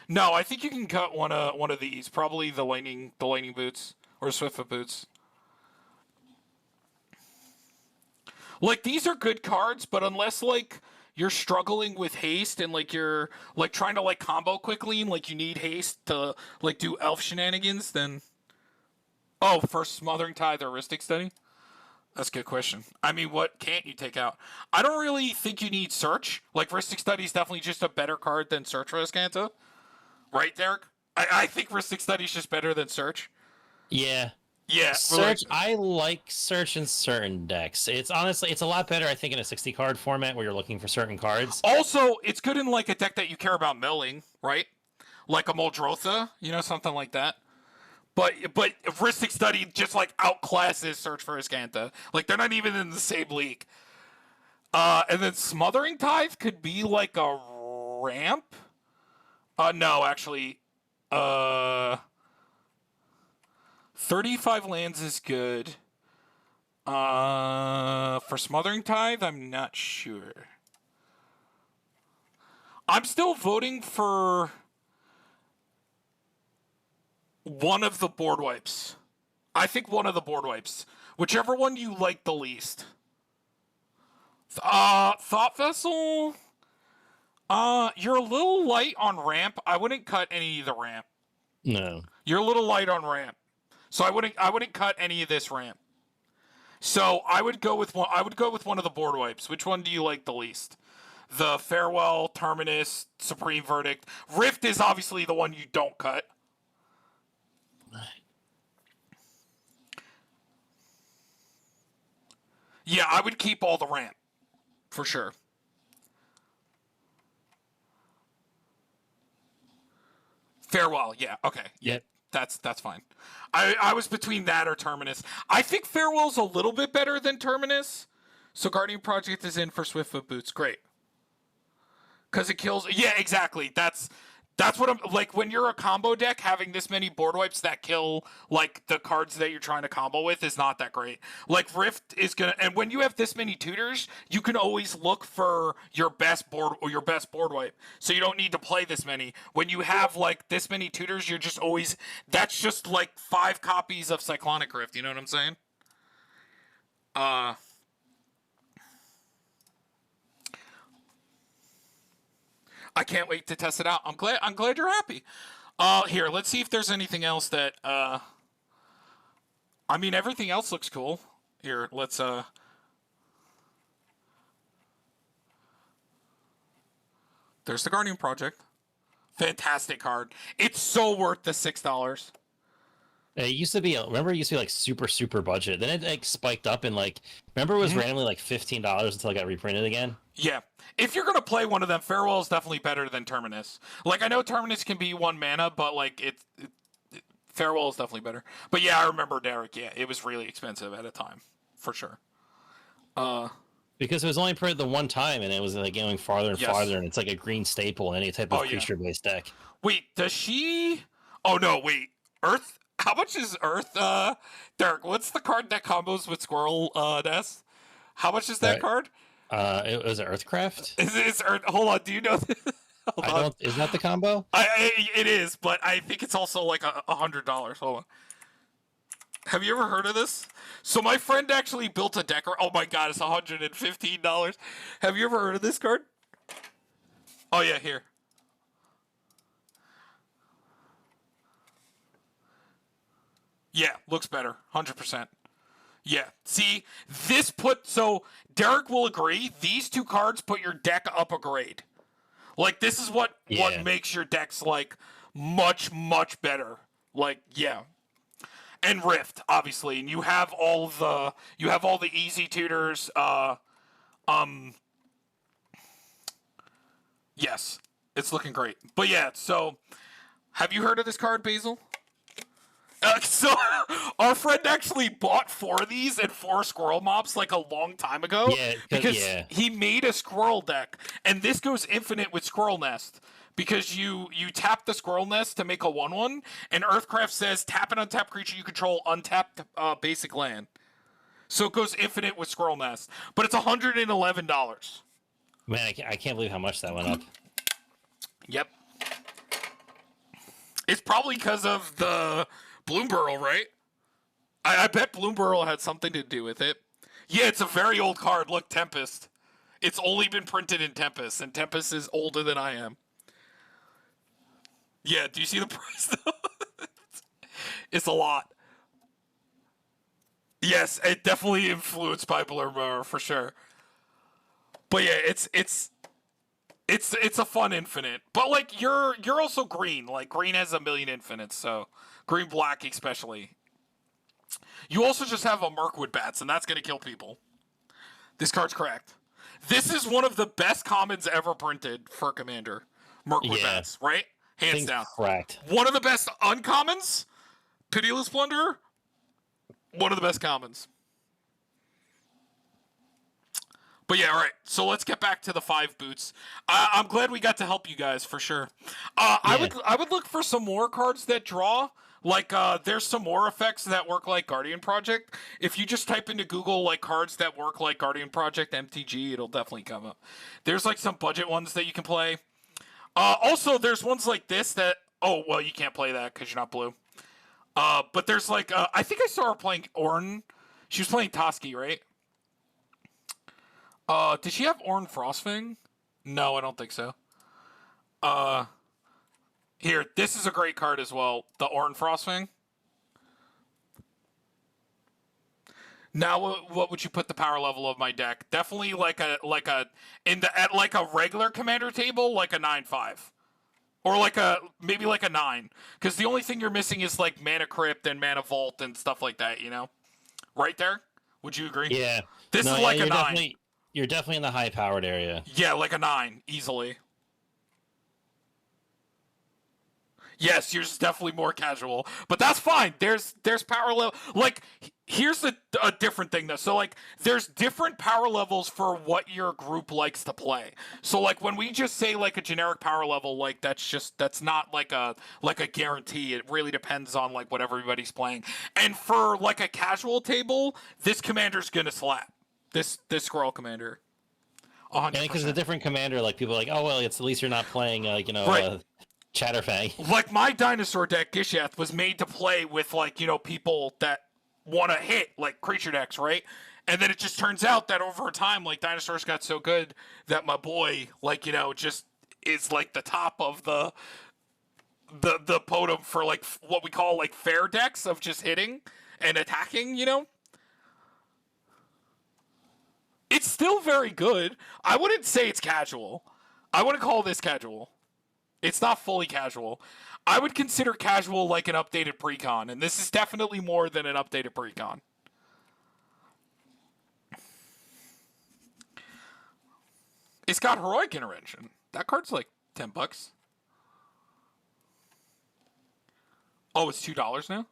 Speaker 1: No, I think you can cut one of these. Probably the lightning boots or Swiftfoot boots. Like, these are good cards, but unless like you're struggling with haste and like you're like trying to like combo quickly and like you need haste to like do elf shenanigans, then for Smothering Tithe or Rhystic Study? That's a good question. I mean, what can't you take out? I don't really think you need Search. Like, Rhystic Study is definitely just a better card than Search for Azcanta. Right, Derek? I think Rhystic Study is just better than Search.
Speaker 2: Yeah.
Speaker 1: Yeah.
Speaker 2: Search, I like Search in certain decks. It's a lot better, I think, in a 60 card format where you're looking for certain cards.
Speaker 1: Also, it's good in like a deck that you care about milling, right? Like a Muldrotha, something like that. But Rhystic Study just like outclasses Search for Azcanta. Like, they're not even in the same league. And then Smothering Tithe could be like a ramp. No, actually. 35 lands is good. For Smothering Tithe, I'm not sure. I'm still voting for one of the board wipes. I think one of the board wipes. Whichever one you like the least. Thought Vessel... you're a little light on ramp. I wouldn't cut any of the ramp.
Speaker 2: No.
Speaker 1: You're a little light on ramp. So I wouldn't cut any of this ramp. So I would go with one of the board wipes. Which one do you like the least? The Farewell, Terminus, Supreme Verdict. Rift is obviously the one you don't cut. Yeah, I would keep all the ramp. For sure. Farewell, yeah, okay.
Speaker 2: Yep.
Speaker 1: That's fine. I was between that or Terminus. I think Farewell's a little bit better than Terminus. So Guardian Project is in for Swiftfoot Boots. Great. Because it kills... Yeah, exactly. That's what I'm... Like, when you're a combo deck, having this many board wipes that kill, like, the cards that you're trying to combo with is not that great. Like, Rift is gonna... And when you have this many tutors, you can always look for your best board wipe. So you don't need to play this many. When you have, like, this many tutors, you're just always... That's just, like, 5 copies of Cyclonic Rift. You know what I'm saying? I can't wait to test it out. I'm glad you're happy. Here, let's see if there's anything else that I mean, everything else looks cool. Here, let's there's the Guardian Project. Fantastic card. It's so worth the $6.
Speaker 2: It used to be, remember, it used to be like super budget. Then it like spiked up and like, remember it was randomly like $15 until it got reprinted again?
Speaker 1: Yeah. If you're going to play one of them, Farewell is definitely better than Terminus. Like, I know Terminus can be 1 mana, but like, Farewell is definitely better. But yeah, I remember, Derek, yeah, it was really expensive at a time. For sure.
Speaker 2: Because it was only printed the one time and it was like going farther and farther, and it's like a green staple in any type of creature-based deck.
Speaker 1: Wait, does she... Oh, no, wait. Earth... How much is Earth? Derek, what's the card that combos with Squirrel Nest? How much is that card?
Speaker 2: It was Earthcraft.
Speaker 1: Is Earth? Hold on, do you know?
Speaker 2: Isn't that the combo?
Speaker 1: It is, but I think it's also like $100. Hold on. Have you ever heard of this? So my friend actually built a deck. Oh my god, it's $115. Have you ever heard of this card? Oh yeah, here. Yeah, looks better. 100%. Yeah. See, so Derek will agree, these 2 cards put your deck up a grade. Like, this is what
Speaker 2: Yeah.
Speaker 1: makes your decks, like, much, much better. Like, yeah. And Rift, obviously. And you have all the easy tutors, yes. It's looking great. But yeah, so have you heard of this card, Basil? So our friend actually bought 4 of these and 4 squirrel mobs like a long time ago
Speaker 2: Yeah,
Speaker 1: because
Speaker 2: yeah.
Speaker 1: he made a squirrel deck, and this goes infinite with squirrel nest because you tap the squirrel nest to make a 1/1, and Earthcraft says tap an untapped creature you control, untapped basic land. So it goes infinite with squirrel nest, but it's $111.
Speaker 2: Man, I can't believe how much that went up.
Speaker 1: Yep. It's probably because of the Bloomburrow, right? I bet Bloomburrow had something to do with it. Yeah, it's a very old card. Look, Tempest. It's only been printed in Tempest, and Tempest is older than I am. Yeah, do you see the price, though? It's a lot. Yes, it definitely influenced by Bloomburrow, for sure. But yeah, it's a fun infinite. But like you're also green. Like green has a million infinites, so green black especially. You also just have a Mirkwood Bats, and that's gonna kill people. This card's correct. This is one of the best commons ever printed for Commander. Mirkwood Bats, right? Hands down.
Speaker 2: Correct.
Speaker 1: One of the best uncommons. Pitiless Plunderer. One of the best commons. But yeah, all right. So let's get back to the 5 boots. I'm glad we got to help you guys for sure. I would look for some more cards that draw. Like there's some more effects that work like Guardian Project. If you just type into Google like cards that work like Guardian Project MTG, it'll definitely come up. There's like some budget ones that you can play. Also, there's ones like this that you can't play that because you're not blue. But there's like I think I saw her playing Ornn. She was playing Toski, right? Did she have Ornn Frostfang? No, I don't think so. Here, this is a great card as well. The Ornn Frostfang. Now, what would you put the power level of my deck? Definitely at a regular commander table, like a 9/5. Or maybe like a 9. Because the only thing you're missing is like Mana Crypt and Mana Vault and stuff like that, you know? Right there? Would you agree?
Speaker 2: Yeah.
Speaker 1: This is like a 9.
Speaker 2: You're definitely in the high-powered area.
Speaker 1: Yeah, like a 9, easily. Yes, yours is definitely more casual, but that's fine. There's power level. Like, here's a different thing though. So like, there's different power levels for what your group likes to play. So like, when we just say like a generic power level, like that's not like a guarantee. It really depends on like what everybody's playing. And for like a casual table, this commander's gonna slap. This Squirrel Commander. 100%.
Speaker 2: And because the different commander, like people are like, oh well, it's at least you're not playing,
Speaker 1: Right.
Speaker 2: Chatterfang.
Speaker 1: Like my dinosaur deck, Gishath, was made to play with like people that want to hit like creature decks, right? And then it just turns out that over time, like dinosaurs got so good that my boy, like just is like the top of the podium for like what we call like fair decks of just hitting and attacking. It's still very good. I wouldn't say it's casual. I wouldn't call this casual. It's not fully casual. I would consider casual like an updated precon, and this is definitely more than an updated precon. It's got Heroic Intervention. That card's like $10. Oh, it's $2 now?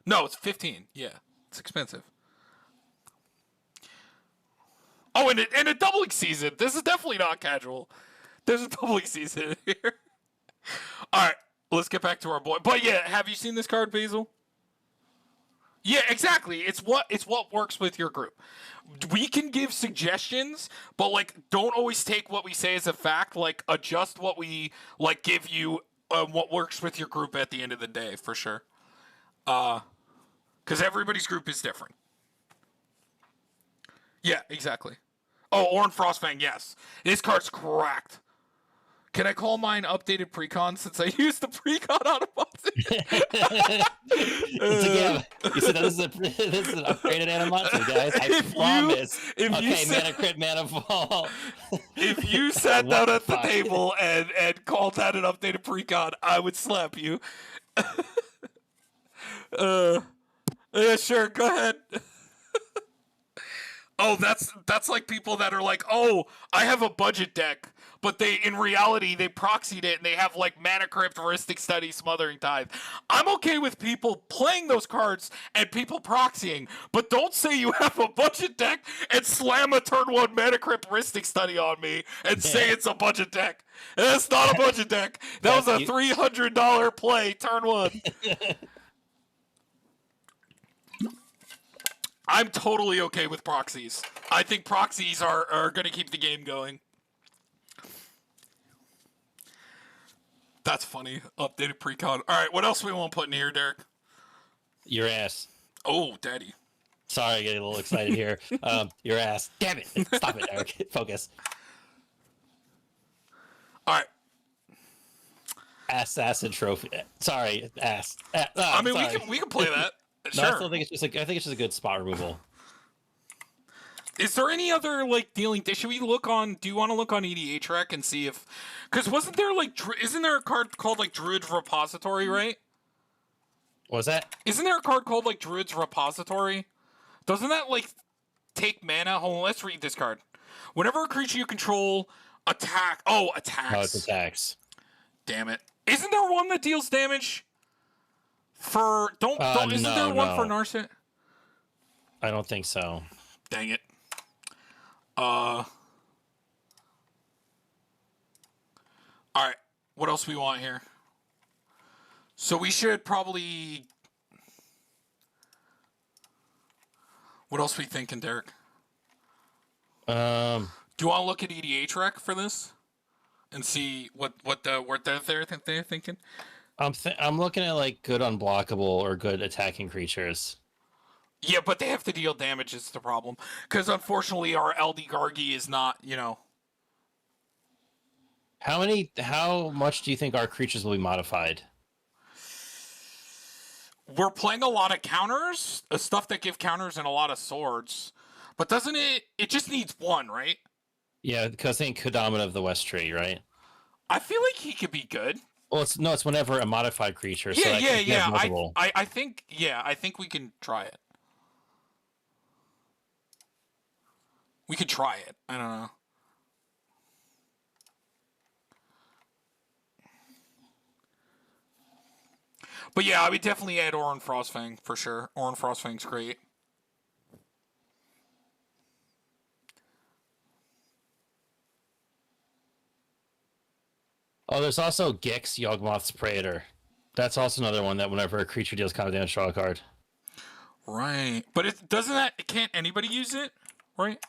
Speaker 1: No, it's $15. Yeah, it's expensive. Oh, and a doubling season. This is definitely not casual. There's a doubling season here. All right, let's get back to our boy. But yeah, have you seen this card, Basil? Yeah, exactly. It's what works with your group. We can give suggestions, but like don't always take what we say as a fact. Like adjust what we like give you what works with your group at the end of the day, for sure. Because everybody's group is different. Yeah, exactly. Oh, Ornn Frostfang, yes. This card's cracked. Can I call mine updated precon since I used the precon on a
Speaker 2: So yeah, you said this is an upgraded animation, guys. I promise. Okay, mana crit, mana fall.
Speaker 1: If you sat down at the table and called that an updated precon, I would slap you. Yeah, sure, go ahead. Oh, that's like people that are like, oh, I have a budget deck, but in reality they proxied it and they have like Mana Crypt, Heuristic Study, Smothering Tithe. I'm okay with people playing those cards and people proxying, but don't say you have a budget deck and slam a turn 1 Mana Crypt, Heuristic Study on me and say it's a budget deck. That's not a budget deck. That was a $300 play turn 1. I'm totally okay with proxies. I think proxies are going to keep the game going. That's funny. Updated precon. All right, what else we want to put in here, Derek?
Speaker 2: Your ass.
Speaker 1: Oh, daddy.
Speaker 2: Sorry, getting a little excited here. Your ass. Damn it. Stop it, Eric. Focus.
Speaker 1: All right.
Speaker 2: Assassin trophy. Sorry, ass.
Speaker 1: I mean,
Speaker 2: sorry.
Speaker 1: we can play that.
Speaker 2: No,
Speaker 1: sure.
Speaker 2: I still think it's just a good spot removal.
Speaker 1: Is there any other like dealing? Should we look on? Do you want to look on EDH Rec and see if? Because wasn't there like isn't there a card called like Druid's Repository, right?
Speaker 2: What was that?
Speaker 1: Isn't there a card called like Druid's Repository? Doesn't that like take mana? Hold on, let's read this card. Whenever a creature you control attacks.
Speaker 2: Oh, it's attacks.
Speaker 1: Damn it! Isn't there one that deals damage? For isn't there one for Narset?
Speaker 2: I don't think so.
Speaker 1: Dang it. Alright, what else we want here? So we should probably... What else we thinking, Derek? Do you want to look at EDH Rec for this? And see what they're thinking?
Speaker 2: I'm looking at like good unblockable or good attacking creatures.
Speaker 1: Yeah, but they have to deal damage is the problem. Because unfortunately our LD Gargi is not,
Speaker 2: How much do you think our creatures will be modified?
Speaker 1: We're playing a lot of counters, stuff that give counters and a lot of swords. But doesn't it just needs one, right?
Speaker 2: Yeah, because I think Kodama of the West Tree, right?
Speaker 1: I feel like he could be good.
Speaker 2: Well, it's whenever a modified creature.
Speaker 1: Yeah,
Speaker 2: so
Speaker 1: yeah. I think we can try it. We could try it. I don't know. But yeah, I would definitely add Oran Frostfang for sure. Oran Frostfang's great.
Speaker 2: Oh, there's also Gix, Yawgmoth's Praetor. That's also another one that whenever a creature deals combat damage, draw a card.
Speaker 1: Right. But can't anybody use it? Right?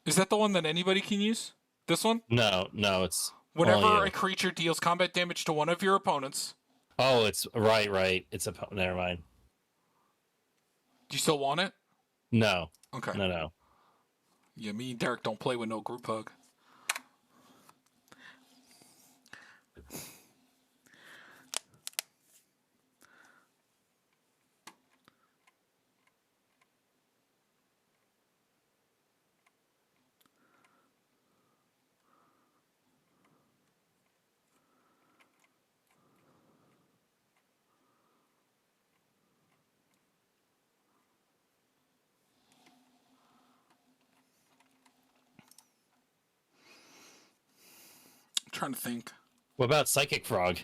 Speaker 1: Is that the one that anybody can use? This one?
Speaker 2: No, it's...
Speaker 1: Whenever a creature deals combat damage to one of your opponents.
Speaker 2: Oh, it's... Right. It's never mind.
Speaker 1: Do you still want it?
Speaker 2: No.
Speaker 1: Okay.
Speaker 2: No.
Speaker 1: Yeah, me and Derek don't play with no group hug. Trying to think.
Speaker 2: What about Psychic Frog?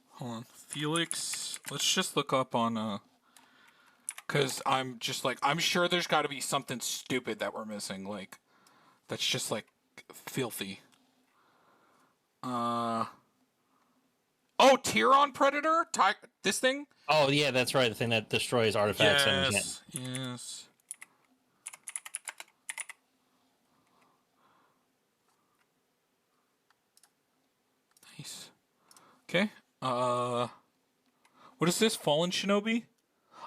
Speaker 1: Hold on. Felix. Let's just look up on because I'm just like I'm sure there's got to be something stupid that we're missing, like that's just like filthy. Oh, Tyron Predator? This thing?
Speaker 2: Oh yeah, that's right, the thing that destroys artifacts.
Speaker 1: Yes. Nice. Okay. What is this? Fallen Shinobi?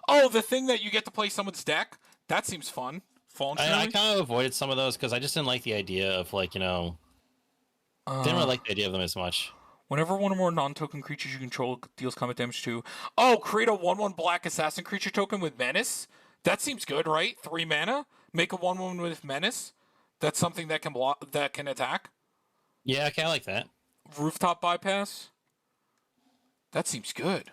Speaker 1: Oh, the thing that you get to play someone's deck? That seems fun. Fallen
Speaker 2: I
Speaker 1: Shinobi?
Speaker 2: kind of avoided some of those because I just didn't like the idea of like didn't really like the idea of them as much.
Speaker 1: Whenever one or more non-token creatures you control deals combat damage to... Oh, create a 1/1 black assassin creature token with Menace? That seems good, right? 3 mana? Make a 1/1 with Menace? That's something that can block, that can attack?
Speaker 2: Yeah, I kind of like that.
Speaker 1: Rooftop Bypass? That seems good.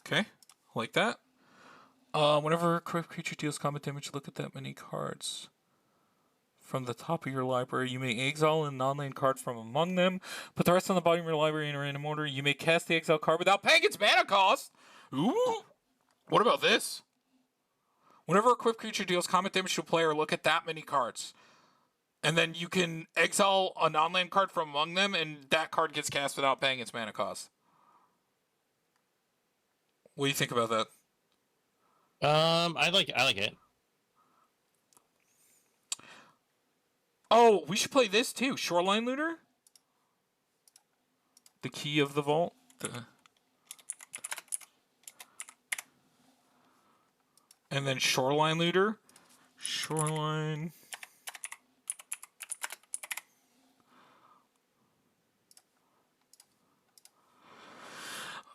Speaker 1: Okay, like that. Whenever a creature deals combat damage, look at that many cards. From the top of your library, you may exile a non-land card from among them. Put the rest on the bottom of your library in a random order. You may cast the exile card without paying its mana cost. Ooh! What about this? Whenever a equipped creature deals combat damage to a player, look at that many cards. And then you can exile a non-land card from among them, and that card gets cast without paying its mana cost. What do you think about that?
Speaker 2: I like it.
Speaker 1: Oh, we should play this too. Shoreline Looter? The Key of the Vault? And then Shoreline Looter. Shoreline.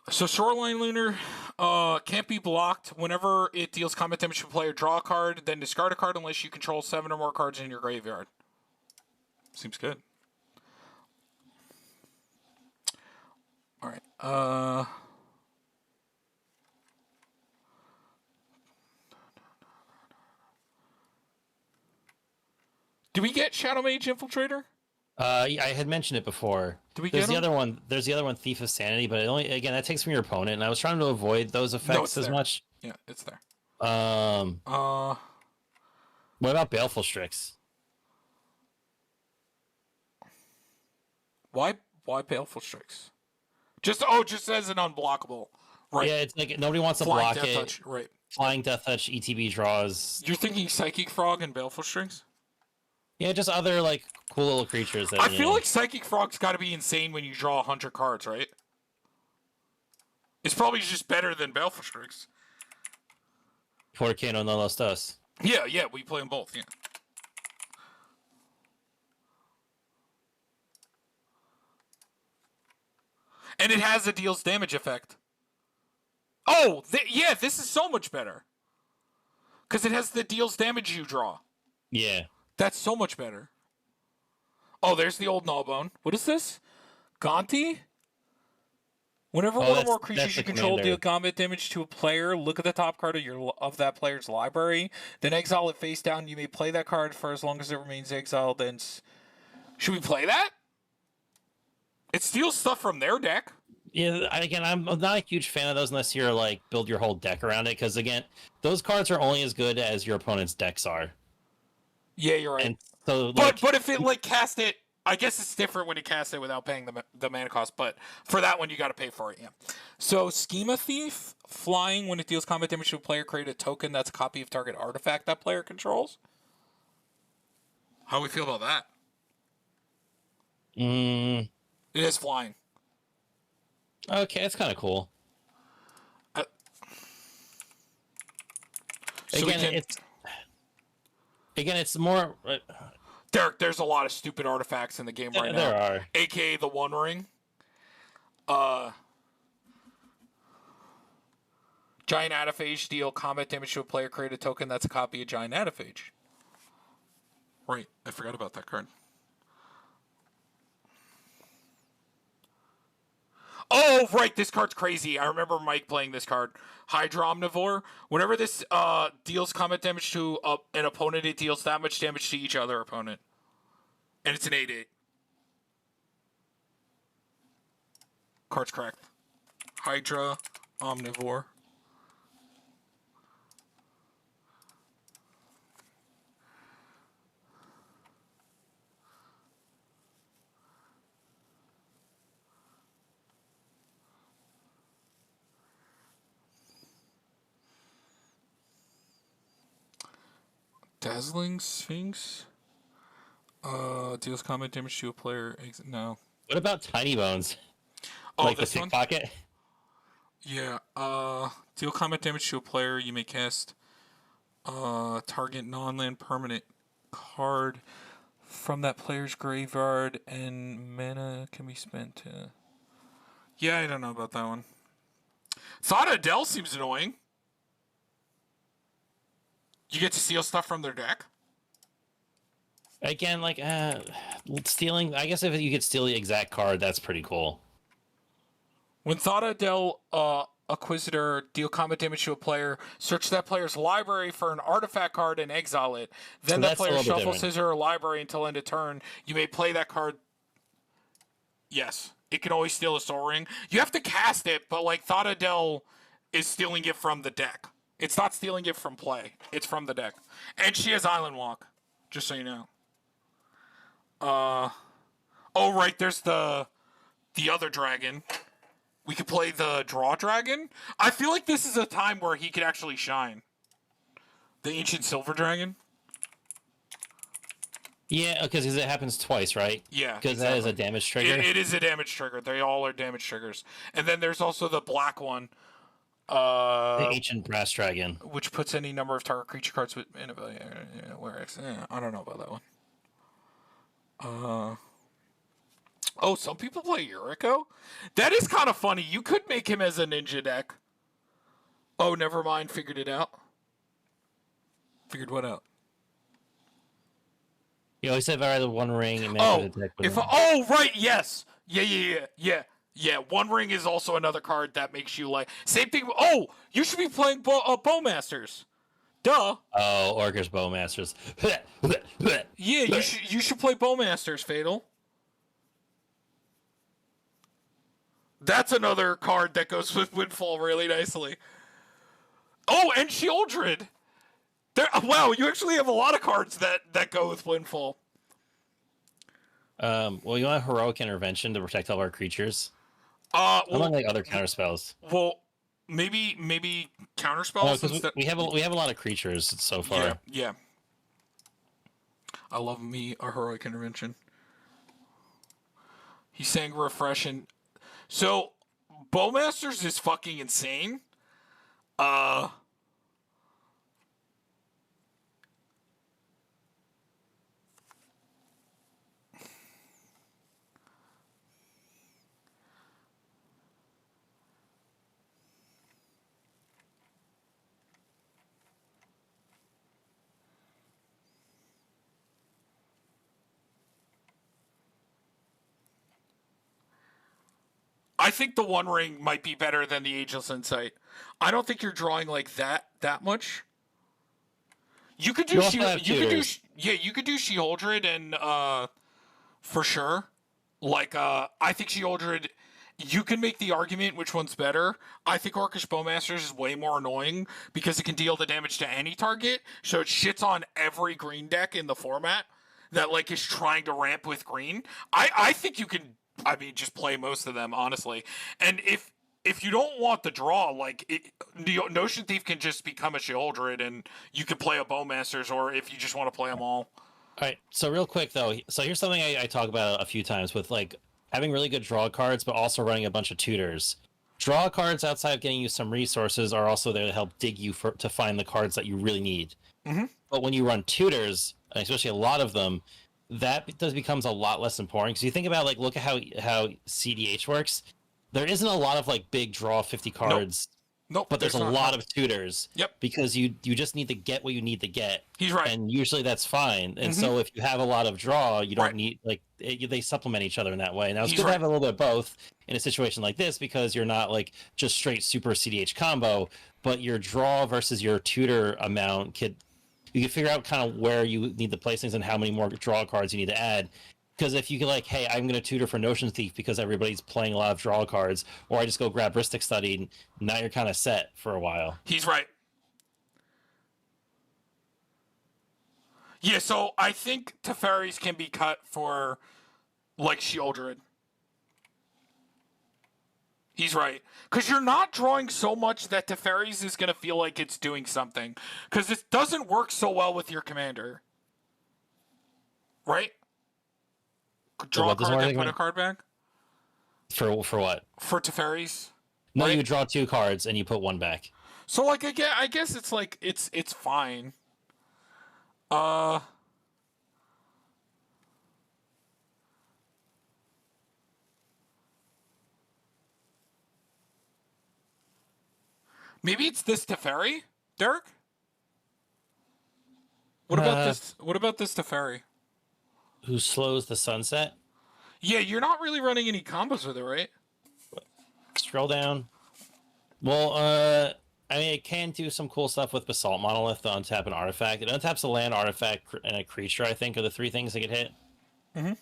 Speaker 1: So Shoreline Looter can't be blocked. Whenever it deals combat damage to a player, draw a card, then discard a card unless you control 7 or more cards in your graveyard. Seems good. Alright. Do we get Shadow Mage Infiltrator?
Speaker 2: Yeah, I had mentioned it before.
Speaker 1: Do we
Speaker 2: There's
Speaker 1: get
Speaker 2: the
Speaker 1: him?
Speaker 2: other one. There's the other one, Thief of Sanity, but it only again that takes from your opponent, and I was trying to avoid those effects as
Speaker 1: there.
Speaker 2: much.
Speaker 1: Yeah, it's there.
Speaker 2: What about Baleful Strix?
Speaker 1: Why Baleful Strix? Just as an unblockable. Right.
Speaker 2: Yeah, it's like nobody wants to
Speaker 1: Flying
Speaker 2: block
Speaker 1: Death
Speaker 2: it.
Speaker 1: Touch. Right.
Speaker 2: Flying Death Touch, ETB draws.
Speaker 1: You're thinking Psychic Frog and Baleful Strings?
Speaker 2: Yeah, just other like cool little creatures. That,
Speaker 1: I feel like Psychic Frog's got to be insane when you draw 100 cards, right? It's probably just better than Baleful Strings.
Speaker 2: Porque no los dos.
Speaker 1: Yeah, we play them both, yeah. And it has a deals damage effect. Oh, yeah, this is so much better. Because it has the deals damage you draw.
Speaker 2: Yeah.
Speaker 1: That's so much better. Oh, there's the old Gnawbone. What is this? Gonti? Whenever one or more creatures you control deal combat damage to a player, look at the top card of that player's library. Then exile it face down. You may play that card for as long as it remains exiled. Then, should we play that? It steals stuff from their deck.
Speaker 2: Yeah, again, I'm not a huge fan of those unless you're like build your whole deck around it. Because again, those cards are only as good as your opponent's decks are.
Speaker 1: Yeah, you're right.
Speaker 2: And so, like,
Speaker 1: but if it like cast it, I guess it's different when you cast it without paying the mana cost. But for that one, you got to pay for it. Yeah. So Schema Thief, flying when it deals combat damage to a player, create a token that's a copy of target artifact that player controls. How do we feel about that? It is flying.
Speaker 2: Okay, it's kind of cool.
Speaker 1: So
Speaker 2: it's more.
Speaker 1: Derek, there's a lot of stupid artifacts in the game right now.
Speaker 2: There are.
Speaker 1: AKA the One Ring. Giant Adaphage, deal combat damage to a player, create a token that's a copy of Giant Adaphage. Right, I forgot about that card. Oh, right, this card's crazy. I remember Mike playing this card. Hydra Omnivore. Whenever this deals combat damage to an opponent, it deals that much damage to each other opponent. And it's an 8/8. Card's correct. Hydra Omnivore. Dazzling Sphinx. Deals combat damage to a player. No.
Speaker 2: What about Tiny Bones?
Speaker 1: Oh,
Speaker 2: like
Speaker 1: this
Speaker 2: the
Speaker 1: one?
Speaker 2: pickpocket?
Speaker 1: Yeah. Deal combat damage to a player. You may cast target non-land permanent card from that player's graveyard, and mana can be spent to. Yeah, I don't know about that one. Thought Adele seems annoying. You get to steal stuff from their deck.
Speaker 2: Again, like stealing. I guess if you could steal the exact card, that's pretty cool.
Speaker 1: When Thought Adele Acquisitor deal combat damage to a player, search that player's library for an artifact card and exile it. Then that player shuffles his or her library until end of turn. You may play that card. Yes, it can always steal a Soul Ring. You have to cast it, but like Thought Adele is stealing it from the deck. It's not stealing it from play. It's from the deck. And she has Island Walk, just so you know. Oh right, there's the other dragon. We could play the Draw Dragon. I feel like this is a time where he could actually shine. The Ancient Silver Dragon.
Speaker 2: Yeah, because it happens twice, right?
Speaker 1: Yeah.
Speaker 2: Because that is a damage trigger.
Speaker 1: It is a damage trigger. They all are damage triggers. And then there's also the black one.
Speaker 2: The Ancient Brass Dragon.
Speaker 1: Which puts any number of target creature cards in a I don't know about that one. Oh, some people play Yuriko? That is kind of funny. You could make him as a ninja deck. Oh, never mind. Figured it out. Figured what out?
Speaker 2: You always have either one ring and
Speaker 1: right, yes. Yeah. One ring is also another card that makes you like... Same thing... Oh, you should be playing Bowmasters. Duh.
Speaker 2: Oh, Orcish Bowmasters.
Speaker 1: Yeah, you should play Bowmasters, Fatal. That's another card that goes with Windfall really nicely. Oh, and Sheoldred. Wow, you actually have a lot of cards that go with Windfall.
Speaker 2: Well, you want Heroic Intervention to protect all our creatures? Unlike like other counter spells.
Speaker 1: Well, maybe counter spells.
Speaker 2: We have a lot of creatures so far.
Speaker 1: Yeah. I love me a Heroic Intervention. He's saying refresh and... So, Bowmasters is fucking insane. I think the One Ring might be better than the Ageless Insight. I don't think you're drawing like that much. You could do you could do Sheoldred and for sure. Like I think Sheoldred, you can make the argument which one's better. I think Orcish Bowmasters is way more annoying because it can deal the damage to any target, so it shits on every green deck in the format that like is trying to ramp with green. I think you can just play most of them, honestly. And if you don't want the draw, like Notion Thief can just become a Sheoldred, and you can play a Bowmasters, or if you just want to play them all.
Speaker 2: All right. So real quick though, so here's something I talk about a few times with like having really good draw cards, but also running a bunch of tutors. Draw cards outside of getting you some resources are also there to help dig you to find the cards that you really need.
Speaker 1: Mm-hmm.
Speaker 2: But when you run tutors, and especially a lot of them, that becomes a lot less important because you think about like look at how CDH works. There isn't a lot of like big draw 50 cards.
Speaker 1: Nope.
Speaker 2: But there's a lot of tutors.
Speaker 1: Yep.
Speaker 2: Because you just need to get what you need to get.
Speaker 1: He's right.
Speaker 2: And usually that's fine. And so if you have a lot of draw, you don't need like they supplement each other in that way. And it's good to have a little bit of both in a situation like this because you're not like just straight super CDH combo, but your draw versus your tutor amount you can figure out kind of where you need to place things and how many more draw cards you need to add. Because if you can like, hey, I'm going to tutor for Notion Thief because everybody's playing a lot of draw cards, or I just go grab Rhystic Study, now you're kind of set for a while.
Speaker 1: He's right. Yeah, so I think Teferis can be cut for like Sheoldred. He's right. Because you're not drawing so much that Teferis is going to feel like it's doing something. Because it doesn't work so well with your commander. Right? Draw a card and put a card back?
Speaker 2: For what?
Speaker 1: For Teferis.
Speaker 2: No,
Speaker 1: right?
Speaker 2: you draw 2 cards and you put 1 back.
Speaker 1: So like I guess it's like it's fine. Uh Maybe it's this Teferi, Derek? What about
Speaker 2: Uh,
Speaker 1: this? What about this Teferi?
Speaker 2: who slows the sunset?
Speaker 1: Yeah, you're not really running any combos with it, right?
Speaker 2: Scroll down. Well, I mean, it can do some cool stuff with Basalt Monolith to untap an artifact. It untaps a land, artifact, and a creature, I think, are the 3 things that get hit.
Speaker 1: Mm-hmm.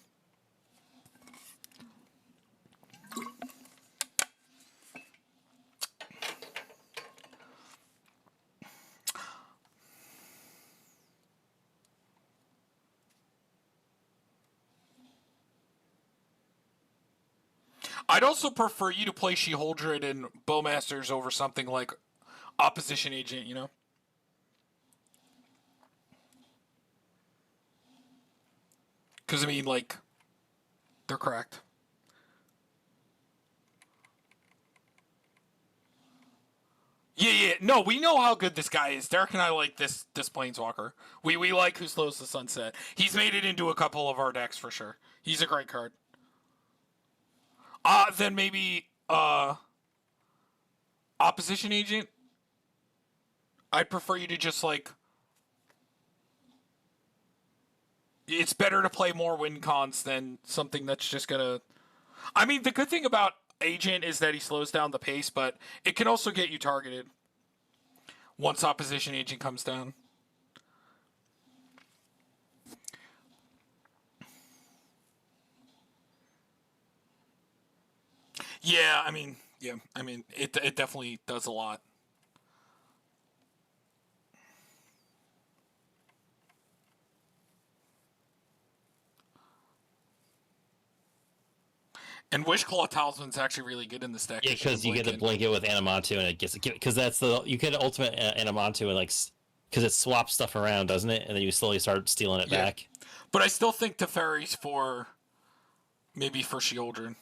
Speaker 1: I'd also prefer you to play She-Holdred and Bowmasters over something like Opposition Agent, you know? Because, I mean, like, they're correct. Yeah. No, we know how good this guy is. Derek and I like this Planeswalker. We like Who Slows the Sunset. He's made it into a couple of our decks for sure. He's a great card. Then maybe Opposition Agent. I'd prefer you to just like. It's better to play more win cons than something that's just gonna. I mean, the good thing about Agent is that he slows down the pace, but it can also get you targeted once Opposition Agent comes down. Yeah, I mean, it definitely does a lot. And Wishclaw Talisman's actually really good in this deck.
Speaker 2: Yeah, because you get the blanket with Animatu, and it gets because that's the you get ultimate Animatu and like because it swaps stuff around, doesn't it? And then you slowly start stealing it back.
Speaker 1: But I still think Teferi's for maybe for Sheoldred.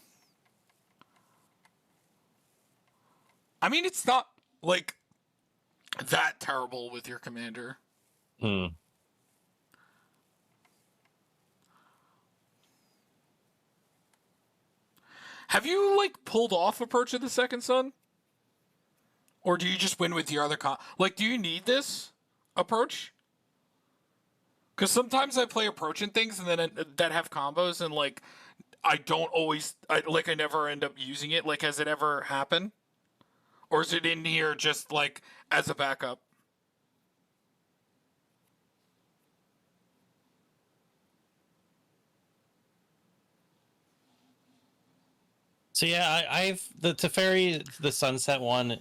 Speaker 1: I mean, it's not like that terrible with your commander.
Speaker 2: Hmm.
Speaker 1: Have you like pulled off Approach of the Second Sun? Or do you just win with your other like, do you need this approach? Because sometimes I play approach and things, and then that have combos, and like I don't always, I never end up using it. Like, has it ever happened, or is it in here just like as a backup?
Speaker 2: So yeah, I've the Teferi, the Sunset one,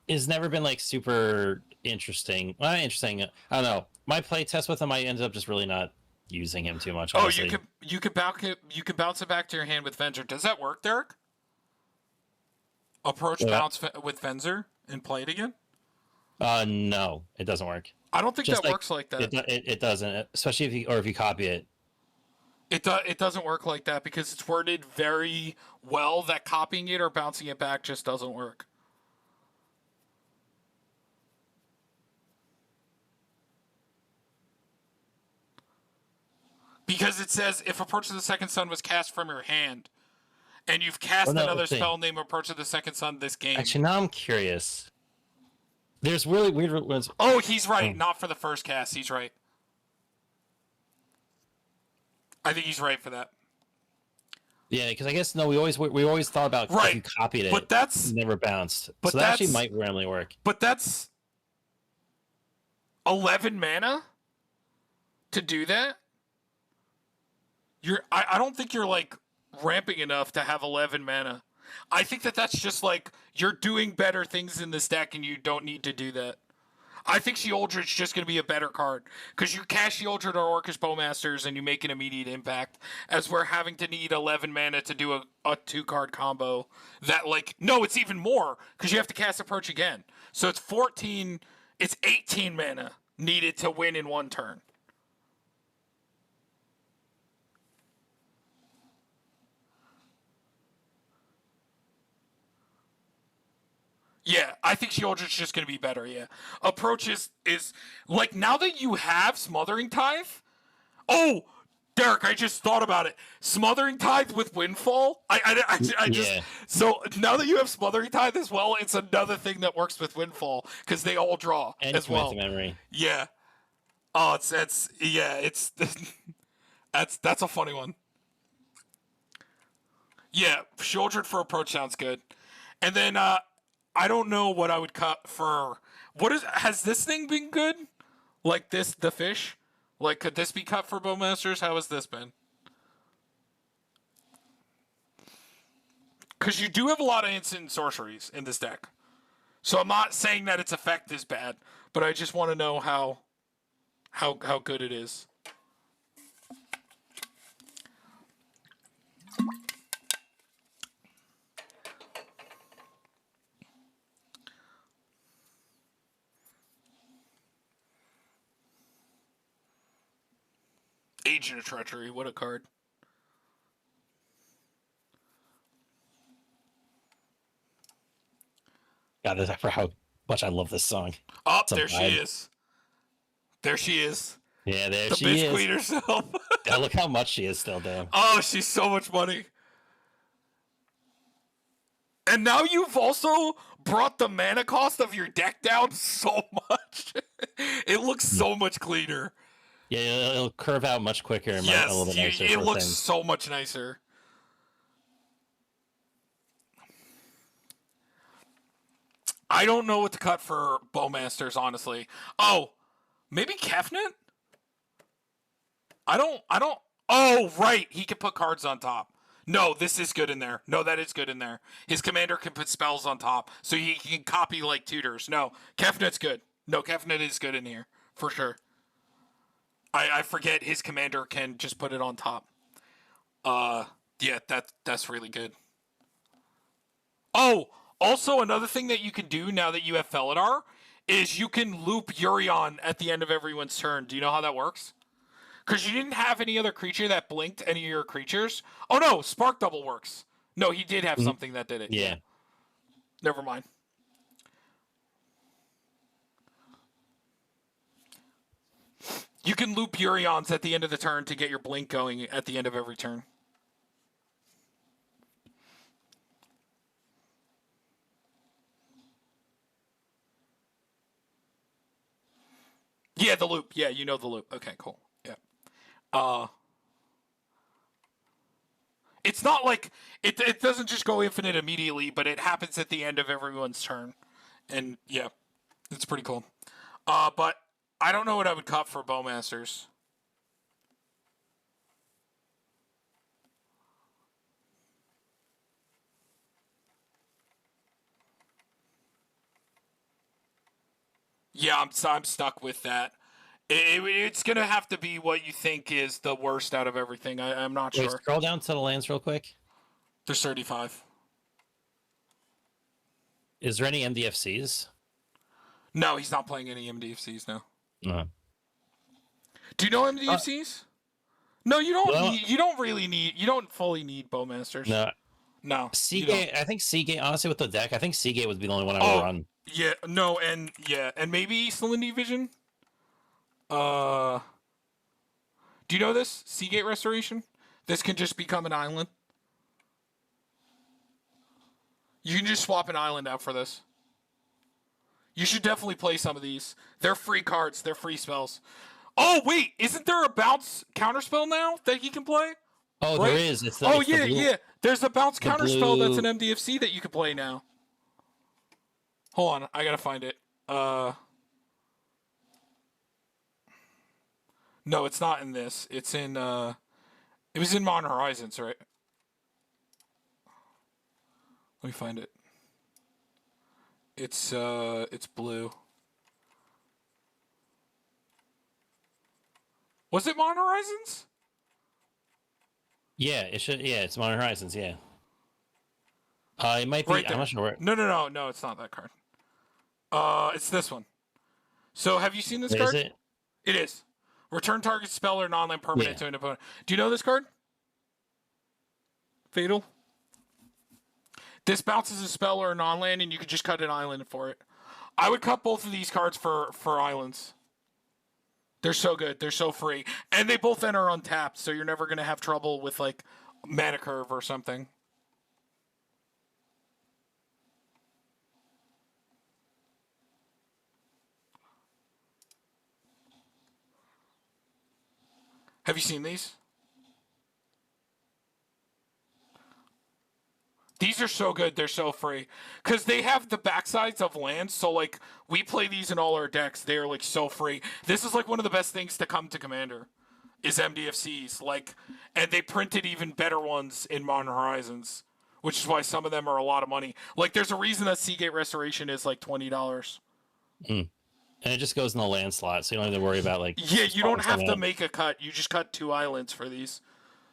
Speaker 2: has never been like super interesting. Well, not interesting. I don't know. My play test with him, I ended up just really not using him too much. Honestly.
Speaker 1: Oh, you could bounce it back to your hand with Venser. Does that work, Derek? Approach bounce with Venser and play it again?
Speaker 2: No, it doesn't work.
Speaker 1: I don't think just that works like that.
Speaker 2: It doesn't, especially if you copy it.
Speaker 1: It doesn't work like that because it's worded very well that copying it or bouncing it back just doesn't work. Because it says if Approach of the Second Sun was cast from your hand, and you've cast another spell named Approach of the Second Sun this game.
Speaker 2: Actually, now I'm curious. There's really weird ones.
Speaker 1: Oh, he's right. Not for the first cast. He's right. I think he's right for that.
Speaker 2: Yeah, because I guess we always thought about if you copied it,
Speaker 1: but that's
Speaker 2: never bounced. So that actually might randomly work.
Speaker 1: But that's 11 mana to do that. I don't think you're like ramping enough to have 11 mana. I think that's just like you're doing better things in this deck and you don't need to do that. I think Sheoldred's just going to be a better card because you cast Sheoldred or Orcish Bowmasters and you make an immediate impact as we're having to need 11 mana to do a 2-card combo that like, no, it's even more because you have to cast Approach again. So it's 18 mana needed to win in one turn. Yeah, I think Shieldred's just going to be better, yeah. Approach is like, now that you have Smothering Tithe... Oh, Derek, I just thought about it. Smothering Tithe with Windfall? I just...
Speaker 2: Yeah.
Speaker 1: So, now that you have Smothering Tithe as well, it's another thing that works with Windfall, because they all draw
Speaker 2: And
Speaker 1: as well.
Speaker 2: memory.
Speaker 1: Yeah. Oh, it's... that's a funny one. Yeah, Shieldred for Approach sounds good. And then, I don't know what I would cut for... Has this thing been good? Like this, the fish? Like, could this be cut for Bowmasters? How has this been? Because you do have a lot of instant sorceries in this deck. So I'm not saying that its effect is bad, but I just want to know how good it is. Agent of Treachery, what a card.
Speaker 2: God, that's for how much I love this song.
Speaker 1: Oh, there she is. There she is.
Speaker 2: Yeah, there
Speaker 1: the
Speaker 2: she
Speaker 1: bitch
Speaker 2: is.
Speaker 1: Queen herself.
Speaker 2: Yeah, look how much she is still, damn.
Speaker 1: Oh, she's so much money. And now you've also brought the mana cost of your deck down so much. It looks so much cleaner.
Speaker 2: Yeah, it'll curve out much quicker and
Speaker 1: Yes,
Speaker 2: a little nicer.
Speaker 1: It looks
Speaker 2: things.
Speaker 1: so much nicer. I don't know what to cut for Bowmasters, honestly. Oh, maybe Kefnet? I don't... Oh, right. He can put cards on top. No, this is good in there. No, that is good in there. His commander can put spells on top, so he can copy like tutors. No, Kefnet's good. No, Kefnet is good in here, for sure. I forget his commander can just put it on top. Yeah, that's really good. Oh, also another thing that you can do now that you have Felidar is you can loop Urion at the end of everyone's turn. Do you know how that works? Because you didn't have any other creature that blinked any of your creatures. Oh no, Spark Double works. No, he did have something that did it.
Speaker 2: Yeah.
Speaker 1: Never mind. You can loop Urions at the end of the turn to get your blink going at the end of every turn. Yeah, the loop. Yeah, you know the loop. Okay, cool. Yeah. It's not like it doesn't just go infinite immediately, but it happens at the end of everyone's turn. And yeah, it's pretty cool. But I don't know what I would cut for Bowmasters. Yeah, I'm stuck with that. It's gonna have to be what you think is the worst out of everything. I'm not
Speaker 2: Wait,
Speaker 1: sure.
Speaker 2: scroll down to the lands real quick.
Speaker 1: There's 35.
Speaker 2: Is there any MDFCs?
Speaker 1: No, he's not playing any MDFCs now.
Speaker 2: No.
Speaker 1: Do you know MDFCs? No, you don't.
Speaker 2: Well,
Speaker 1: You don't really need. You don't fully need Bowmasters.
Speaker 2: No.
Speaker 1: No.
Speaker 2: Seagate. I think Seagate. Honestly, with the deck, I think Seagate would be the only one I would run.
Speaker 1: Yeah. No. And maybe Selindi Vision. Do you know this Seagate Restoration? This can just become an island. You can just swap an island out for this. You should definitely play some of these. They're free cards. They're free spells. Oh, wait. Isn't there a bounce counterspell now that he can play?
Speaker 2: Oh,
Speaker 1: right?
Speaker 2: there is. It's
Speaker 1: yeah. There's a bounce counterspell
Speaker 2: blue...
Speaker 1: that's an MDFC that you can play now. Hold on. I gotta find it. No, it's not in this. It's in, it was in Modern Horizons, right? Let me find it. It's blue. Was it Modern Horizons?
Speaker 2: Yeah, it should. Yeah, it's Modern Horizons. Yeah. It might be.
Speaker 1: Right,
Speaker 2: I'm not sure where.
Speaker 1: No, it's not that card. It's this one. So, have you seen this card?
Speaker 2: Is it?
Speaker 1: It is. Return target spell or non-land permanent to an opponent. Do you know this card? Fatal. This bounces a spell or a non-land, and you could just cut an island for it. I would cut both of these cards for islands. They're so good. They're so free. And they both enter untapped, so you're never going to have trouble with, like, mana curve or something. Have you seen these? These are so good, they're so free. Because they have the backsides of lands, so, like, we play these in all our decks. They are, like, so free. This is, like, one of the best things to come to Commander, is MDFCs. Like, and they printed even better ones in Modern Horizons, which is why some of them are a lot of money. Like, there's a reason that Seagate Restoration is, like, $20.
Speaker 2: And it just goes in the land slot, so you don't have to worry about, like...
Speaker 1: Yeah, you don't have to make a cut. You just cut 2 islands for these.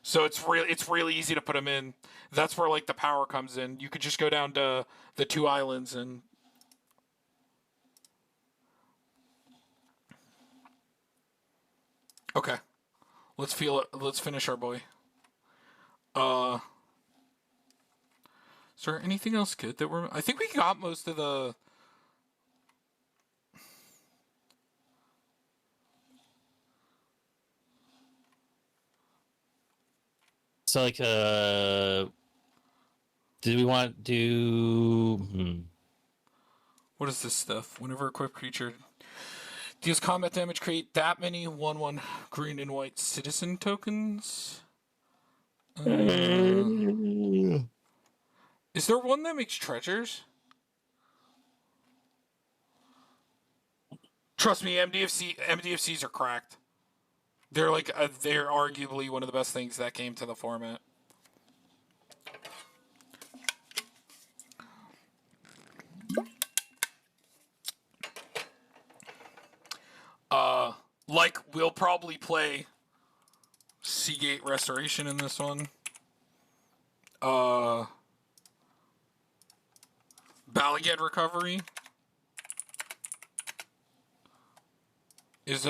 Speaker 1: So it's really easy to put them in. That's where, like, the power comes in. You could just go down to the 2 islands and... Okay. Let's feel it. Let's finish our boy. Is there anything else good that we're... I think we got most of the...
Speaker 2: So, like, do we want to do...
Speaker 1: What is this stuff? Whenever equipped creature deals combat damage, create that many 1/1 green and white citizen tokens. Is there one that makes treasures? Trust me, MDFCs are cracked. They're like they're arguably one of the best things that came to the format. Like, we'll probably play Seagate Restoration in this one. Balagad Recovery is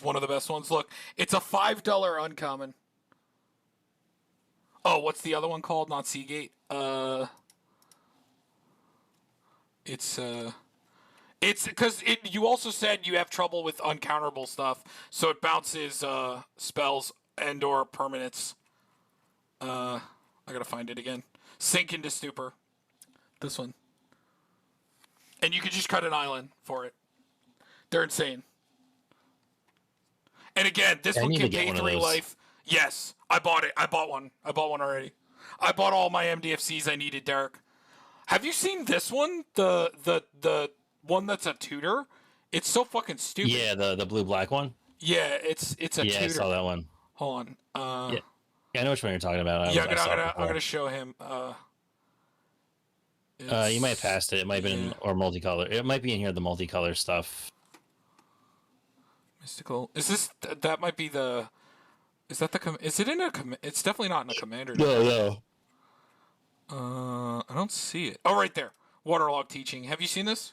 Speaker 1: one of the best ones. Look, it's a $5 uncommon. Oh, what's the other one called? Not Seagate. It's because you also said you have trouble with uncounterable stuff, so it bounces spells and or permanents. I gotta find it again. Sink into Stupor. This one. And you can just cut an island for it. They're insane. And again, this one can pay 3 life. Yes, I bought it. I bought one already. I bought all my MDFCs I needed, Derek. Have you seen this one? The one that's a tutor? It's so fucking stupid.
Speaker 2: Yeah, the blue-black one?
Speaker 1: Yeah, it's a tutor.
Speaker 2: Yeah, I saw that one.
Speaker 1: Hold on.
Speaker 2: Yeah, I know which one you're talking about.
Speaker 1: I'm gonna show him.
Speaker 2: You might have passed it. It might have been or multicolor. It might be in here, the multicolor stuff.
Speaker 1: Mystical. Is this... That might be the... Is that the... Is it in a... It's definitely not in a commander.
Speaker 2: No.
Speaker 1: I don't see it. Oh, right there. Waterlog Teaching. Have you seen this?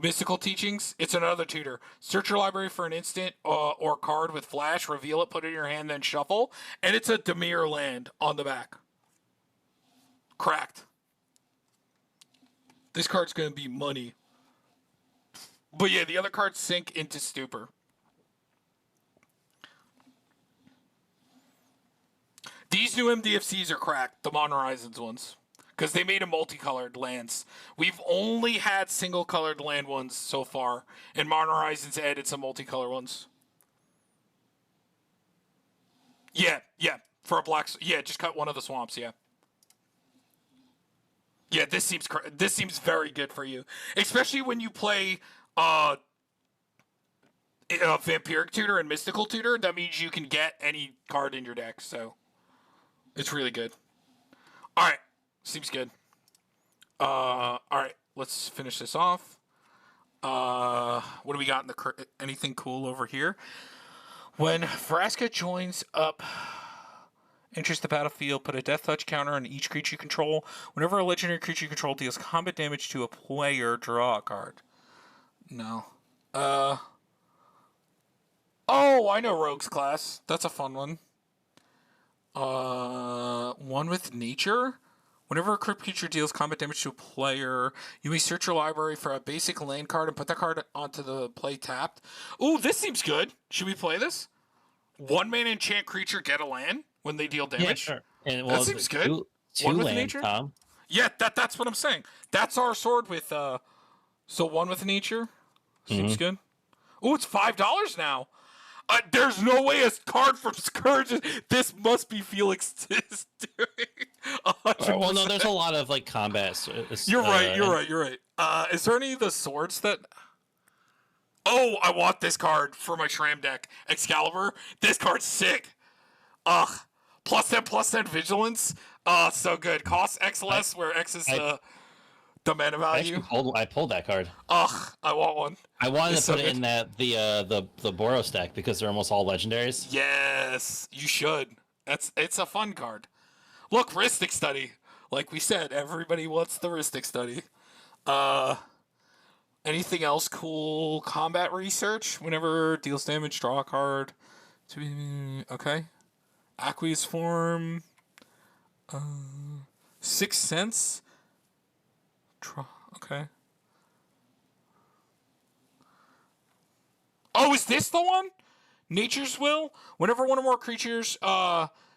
Speaker 1: Mystical Teachings. It's another tutor. Search your library for an instant or card with flash. Reveal it, put it in your hand, then shuffle. And it's a Dimir land on the back. Cracked. This card's going to be money. But yeah, the other cards sink into Stupor. These new MDFCs are cracked, the Modern Horizons ones. Because they made them multicolored lands. We've only had single-colored land ones so far. And Modern Horizons added some multicolor ones. Yeah. For a black... Yeah, just cut one of the swamps, yeah. Yeah, this seems very good for you. Especially when you play... Vampiric Tutor and Mystical Tutor, that means you can get any card in your deck, so it's really good. Alright, seems good. Alright, let's finish this off. What do we got in the... Anything cool over here? When Vraska joins up... Enters the battlefield, put a death touch counter on each creature you control. Whenever a legendary creature you control deals combat damage to a player, draw a card. No. Oh, I know Rogue's Class. That's a fun one. 1 one with nature. Whenever a crypt creature deals combat damage to a player, you may search your library for a basic land card and put that card onto the play tapped. Ooh, this seems good. Should we play this? 1-mana enchant creature, get a land when they deal damage.
Speaker 2: Yeah, sure. And
Speaker 1: That seems good.
Speaker 2: Two
Speaker 1: One with
Speaker 2: land,
Speaker 1: nature?
Speaker 2: Tom.
Speaker 1: Yeah, that's what I'm saying. That's our sword with so one with nature. Seems good. Ooh, it's $5 now. There's no way a card from Scourge. This must be Felix is doing. 100%.
Speaker 2: Well, no, there's a lot of like combat.
Speaker 1: You're right. Is there any of the swords that? Oh, I want this card for my Shram deck. Excalibur. This card's sick. Ugh. +10/+10 vigilance. So good. Cost X less, where X is the mana value.
Speaker 2: I pulled that card.
Speaker 1: Ugh, I want one.
Speaker 2: I wanted
Speaker 1: It's
Speaker 2: to put
Speaker 1: so
Speaker 2: it in the Boros deck because they're almost all legendaries.
Speaker 1: Yes, you should. It's a fun card. Look, Rhystic Study. Like we said, everybody wants the Rhystic Study. Anything else cool? Combat Research. Whenever deals damage, draw a card. Okay. Aqueous Form. 6 Sense. Okay. Oh, is this the one? Nature's Will. Whenever one or more creatures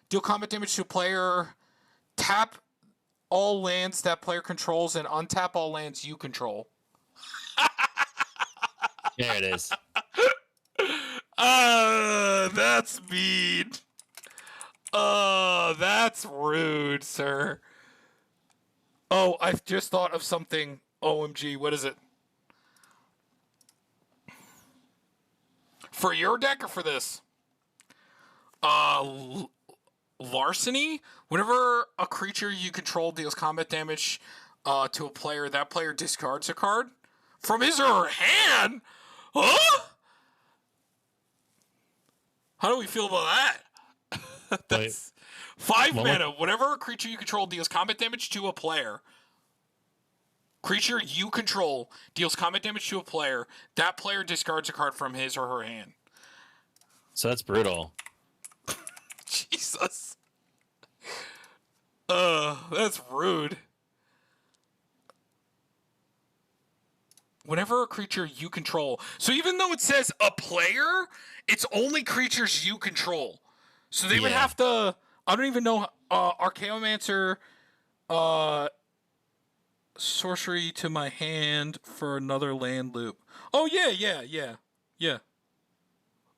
Speaker 1: deal combat damage to a player, tap all lands that player controls and untap all lands you control.
Speaker 2: There it is.
Speaker 1: That's mean. That's rude, sir. Oh, I've just thought of something. OMG, what is it? For your deck or for this? Larceny? Whenever a creature you control deals combat damage to a player, that player discards a card from his or her hand? Huh? How do we feel about that? That's 5 mana. Whenever a creature you control deals combat damage to a player, creature you control deals combat damage to a player, that player discards a card from his or her hand.
Speaker 2: So that's brutal.
Speaker 1: Jesus. That's rude. Whenever a creature you control. So even though it says a player, it's only creatures you control. So they would have to. I don't even know. Archaeomancer. Sorcery to my hand for another land loop. Oh, yeah.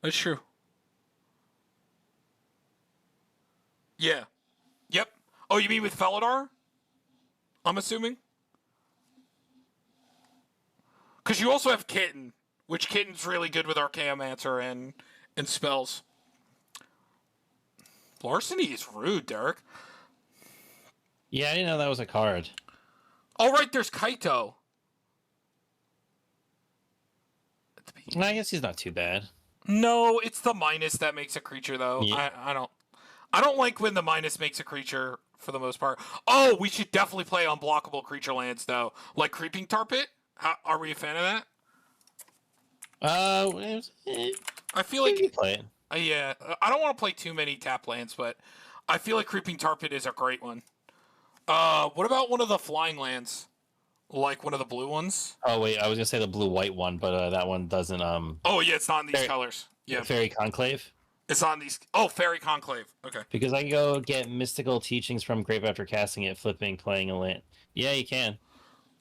Speaker 1: That's true. Yeah. Yep. Oh, you mean with Felidar? I'm assuming? Because you also have Kitten, which Kitten's really good with Archaeomancer and spells. Larceny is rude, Derek.
Speaker 2: Yeah, I didn't know that was a card.
Speaker 1: Oh, right, there's Kaito.
Speaker 2: I guess he's not too bad.
Speaker 1: No, it's the minus that makes a creature, though.
Speaker 2: Yeah.
Speaker 1: I don't like when the minus makes a creature, for the most part. Oh, we should definitely play unblockable creature lands, though. Like Creeping Tar Pit? Are we a fan of that? I feel like...
Speaker 2: You play it.
Speaker 1: Yeah, I don't want to play too many tap lands, but I feel like Creeping Tar Pit is a great one. What about one of the flying lands? Like one of the blue ones?
Speaker 2: Oh, wait, I was going to say the blue-white one, but that one doesn't...
Speaker 1: Oh, yeah, it's not in these colors. Yeah.
Speaker 2: Fairy Conclave?
Speaker 1: It's on these... Oh, Fairy Conclave. Okay.
Speaker 2: Because I can go get Mystical Teachings from Grave after casting it, flipping, playing a land. Yeah, you can.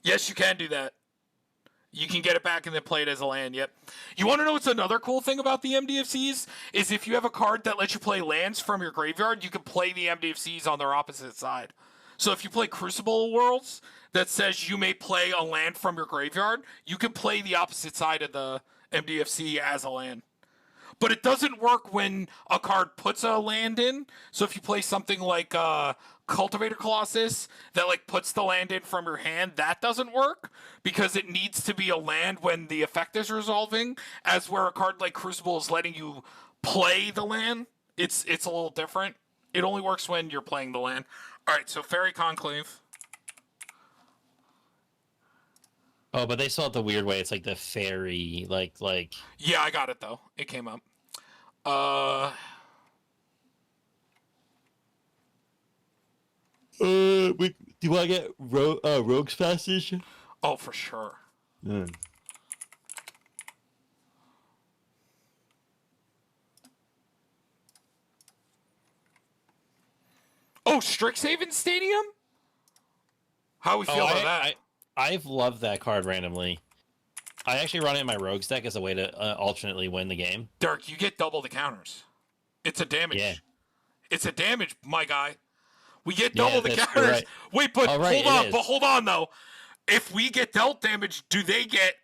Speaker 1: Yes, you can do that. You can get it back and then play it as a land, yep. You want to know what's another cool thing about the MDFCs? Is if you have a card that lets you play lands from your graveyard, you can play the MDFCs on their opposite side. So if you play Crucible Worlds that says you may play a land from your graveyard, you can play the opposite side of the MDFC as a land. But it doesn't work when a card puts a land in. So if you play something like Cultivator Colossus that like puts the land in from your hand, that doesn't work because it needs to be a land when the effect is resolving. As where a card like Crucible is letting you play the land, it's a little different. It only works when you're playing the land. All right, so Fairy Conclave.
Speaker 2: Oh, but they still have the weird way. It's like the fairy, like.
Speaker 1: Yeah, I got it though. It came up.
Speaker 2: do you want to get Rogue's Passage?
Speaker 1: Oh, for sure.
Speaker 2: Mm.
Speaker 1: Oh, Strixhaven Stadium? How we feel about that?
Speaker 2: I've loved that card randomly. I actually run it in my Rogues deck as a way to alternately win the game.
Speaker 1: Dirk, you get double the counters. It's a damage.
Speaker 2: Yeah.
Speaker 1: It's a damage, my guy. We get double the counters.
Speaker 2: Right.
Speaker 1: Wait, but
Speaker 2: right,
Speaker 1: hold on though. If we get dealt damage, do they get?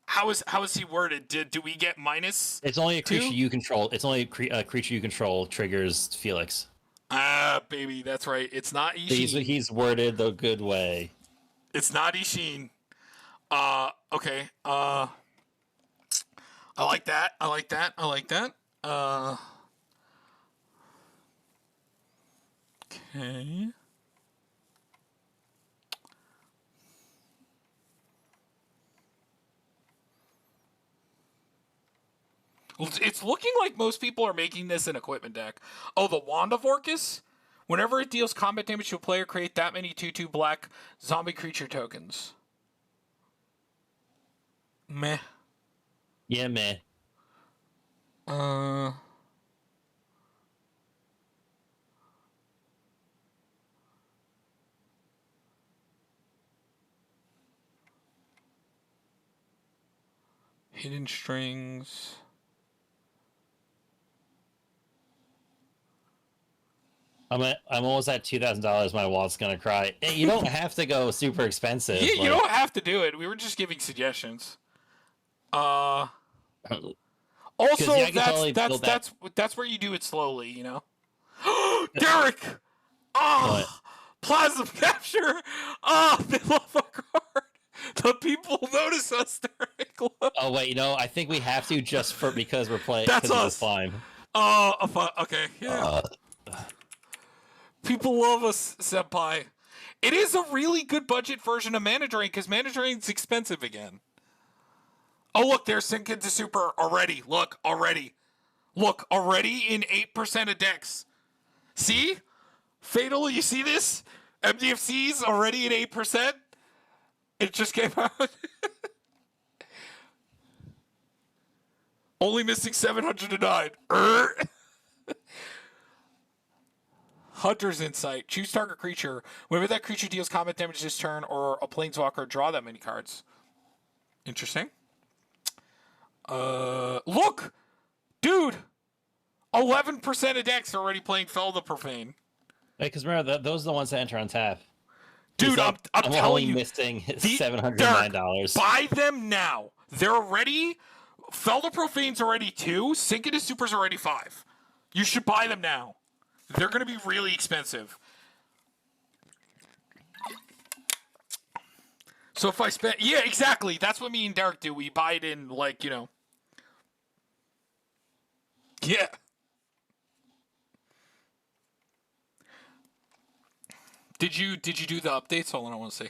Speaker 1: How is he worded? Do we get minus?
Speaker 2: It's only a creature
Speaker 1: two?
Speaker 2: you control. It's only a creature you control triggers Felix.
Speaker 1: Ah, baby, that's right. It's not Ishin.
Speaker 2: He's worded the good way.
Speaker 1: It's not Ishin. Okay. I like that. Okay. It's looking like most people are making this an equipment deck. Oh, the Wand of Orcus? Whenever it deals combat damage to a player, create that many 2/2 black zombie creature tokens. Meh.
Speaker 2: Yeah, meh.
Speaker 1: Hidden strings.
Speaker 2: I'm almost at $2,000. My wallet's gonna cry. Hey, you don't have to go super expensive.
Speaker 1: Yeah, you don't have to do it. We were just giving suggestions. Also, that's where you do it slowly, you know. Derek. Oh, plasma capture. Oh, they love our card. The people notice us, Derek.
Speaker 2: Oh wait, I think we have to just because we're playing.
Speaker 1: That's us.
Speaker 2: Slime.
Speaker 1: Okay, yeah. People love us, senpai. It is a really good budget version of Mana Drain because Mana Drain's expensive again. Oh, look, there's Sink into Super already. Look, already in 8% of decks. See? Fatal, you see this? MDFC's already at 8%. It just came out. Only missing 709. Hunter's Insight. Choose target creature. Whenever that creature deals combat damage this turn or a planeswalker, draw that many cards. Interesting. Look! Dude! 11% of decks are already playing Fell the Profane.
Speaker 2: Because remember, those are the ones that enter on tap.
Speaker 1: Dude, I'm telling you.
Speaker 2: Missing $709.
Speaker 1: Buy them now. They're already... Fell the Profane's already 2. Sink into Super's already 5. You should buy them now. They're going to be really expensive. So if I spend... Yeah, exactly. That's what me and Derek do. We buy it in, Yeah. Did you do the updates? Hold on, I want to see.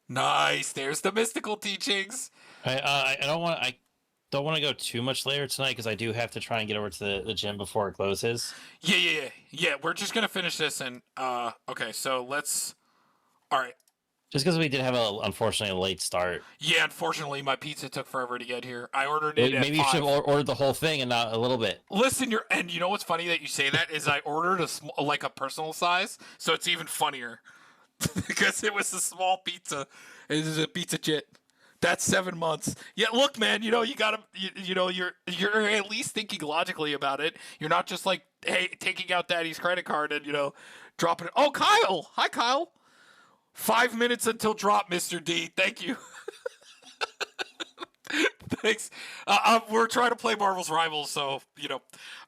Speaker 1: Nice. There's the mystical teachings.
Speaker 2: I don't want to go too much later tonight because I do have to try and get over to the gym before it closes.
Speaker 1: Yeah. We're just gonna finish this and okay. So let's. All right.
Speaker 2: Just because we did have unfortunately a late start.
Speaker 1: Yeah, unfortunately, my pizza took forever to get here. I ordered it.
Speaker 2: Maybe you should have ordered the whole thing and not a little bit.
Speaker 1: Listen, and you know what's funny that you say that is I ordered a personal size, so it's even funnier because it was a small pizza. It is a pizza chit. That's 7 months. Yeah, look, man. You gotta. You're at least thinking logically about it. You're not just like, hey, taking out Daddy's credit card and dropping it. Oh, Kyle. Hi, Kyle. 5 minutes until drop, Mr. D. Thank you. Thanks. We're trying to play Marvel's Rivals, so,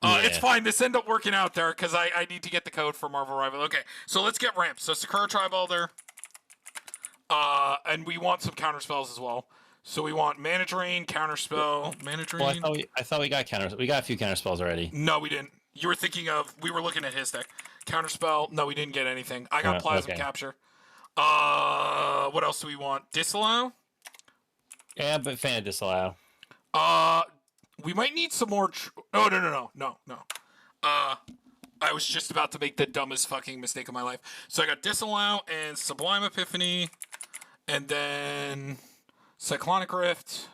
Speaker 1: it's fine. This ended up working out there because I need to get the code for Marvel Rivals. Okay, so let's get ramped. So Sakura Tribalder. And we want some counter spells as well. So we want Mana Drain, Counterspell, Mana Drain.
Speaker 2: Well, I thought we got We got a few counter spells already.
Speaker 1: No, we didn't. You were thinking of... We were looking at his deck. Counterspell. No, we didn't get anything. I got Plasma Capture. What else do we want? Disallow?
Speaker 2: Yeah, but fan of Disallow.
Speaker 1: We might need some more... No. I was just about to make the dumbest fucking mistake of my life. So I got Disallow and Sublime Epiphany, and then Cyclonic Rift.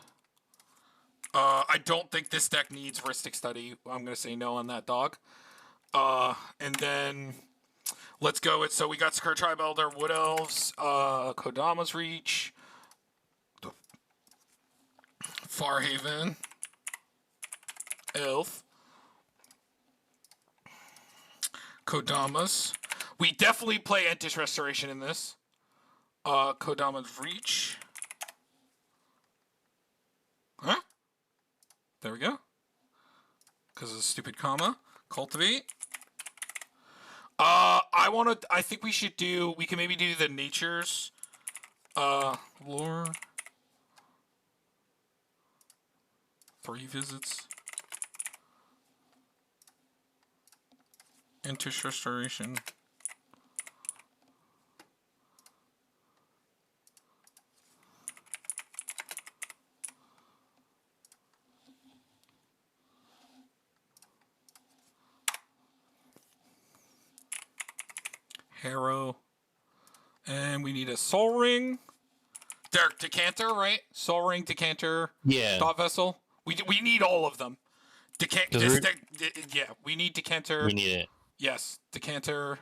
Speaker 1: I don't think this deck needs Ristic Study. I'm gonna say no on that, dog. And then let's go with, so we got Scourge Tribe Elder, Wood Elves, Kodama's Reach, Farhaven, Elf, Kodama's. We definitely play Entish Restoration in this. Kodama's Reach. Huh? There we go. Because of the stupid comma. Cultivate. I think we should do, we can maybe do the natures. Lore. 3 visits. Entish Restoration. Harrow. And we need a Soul Ring. Derek, Decanter, right? Soul Ring, Decanter,
Speaker 2: Yeah.
Speaker 1: Thought Vessel. We need all of them. Yeah, we need Decanter.
Speaker 2: We need it.
Speaker 1: Yes, Decanter.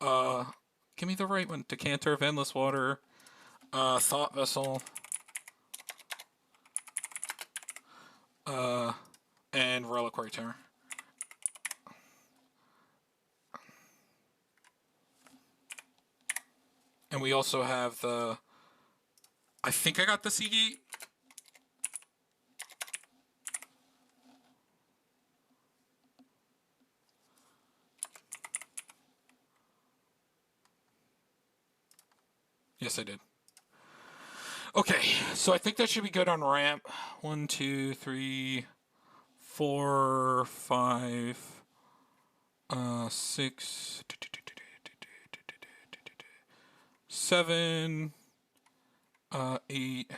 Speaker 1: Give me the right one. Decanter of Endless Water. Thought Vessel. And Reliquary Tower. And we also have the... I think I got the Seagate. Yes, I did. Okay, so I think that should be good on ramp. 1, 2, 3, 4, 5, 6, 7, 8,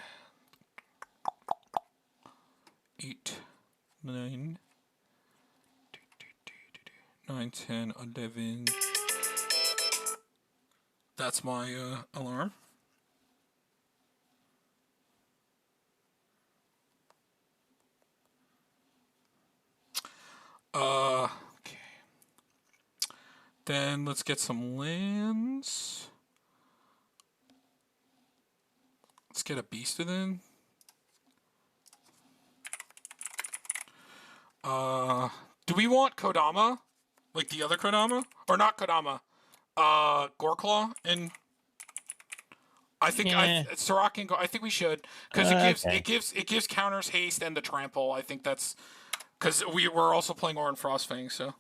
Speaker 1: 9, 10, 11. That's my alarm. Okay. Then let's get some lands. Let's get a beast in. Do we want Kodama? Like the other Kodama? Or not Kodama? Goreclaw and I think Sirac and I think we should, because it gives counters haste and the trample. I think that's because we're also playing Oran Frostfang, so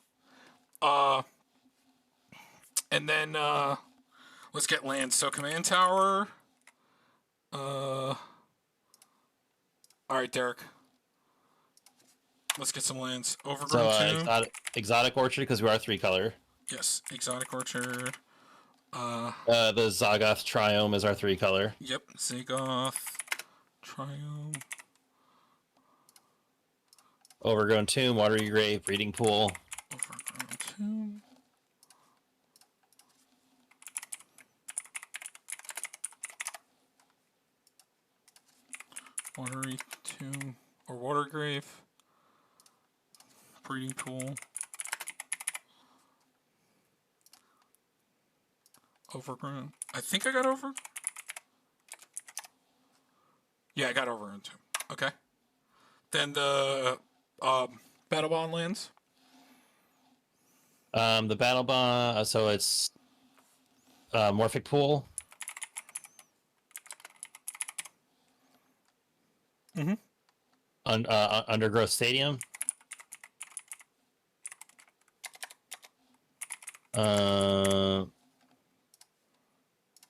Speaker 1: and then let's get lands. So Command Tower. All right, Derek. Let's get some lands. Overgrown Tomb.
Speaker 2: Exotic Orchard, because we are 3 color.
Speaker 1: Yes, Exotic Orchard.
Speaker 2: The Zagoth Triome is our 3 color.
Speaker 1: Yep, Zagoth Triome.
Speaker 2: Overgrown Tomb, Watery Grave, Breeding Pool.
Speaker 1: Overgrown Tomb. Watery Tomb or Water Grave. Breeding Pool. Overgrown. I think I got over. Yeah, I got Overgrown Tomb. Okay. Then the Battle Bond lands.
Speaker 2: The Battle Bond, so it's Morphic Pool.
Speaker 1: Mm-hmm.
Speaker 2: Undergrowth Stadium.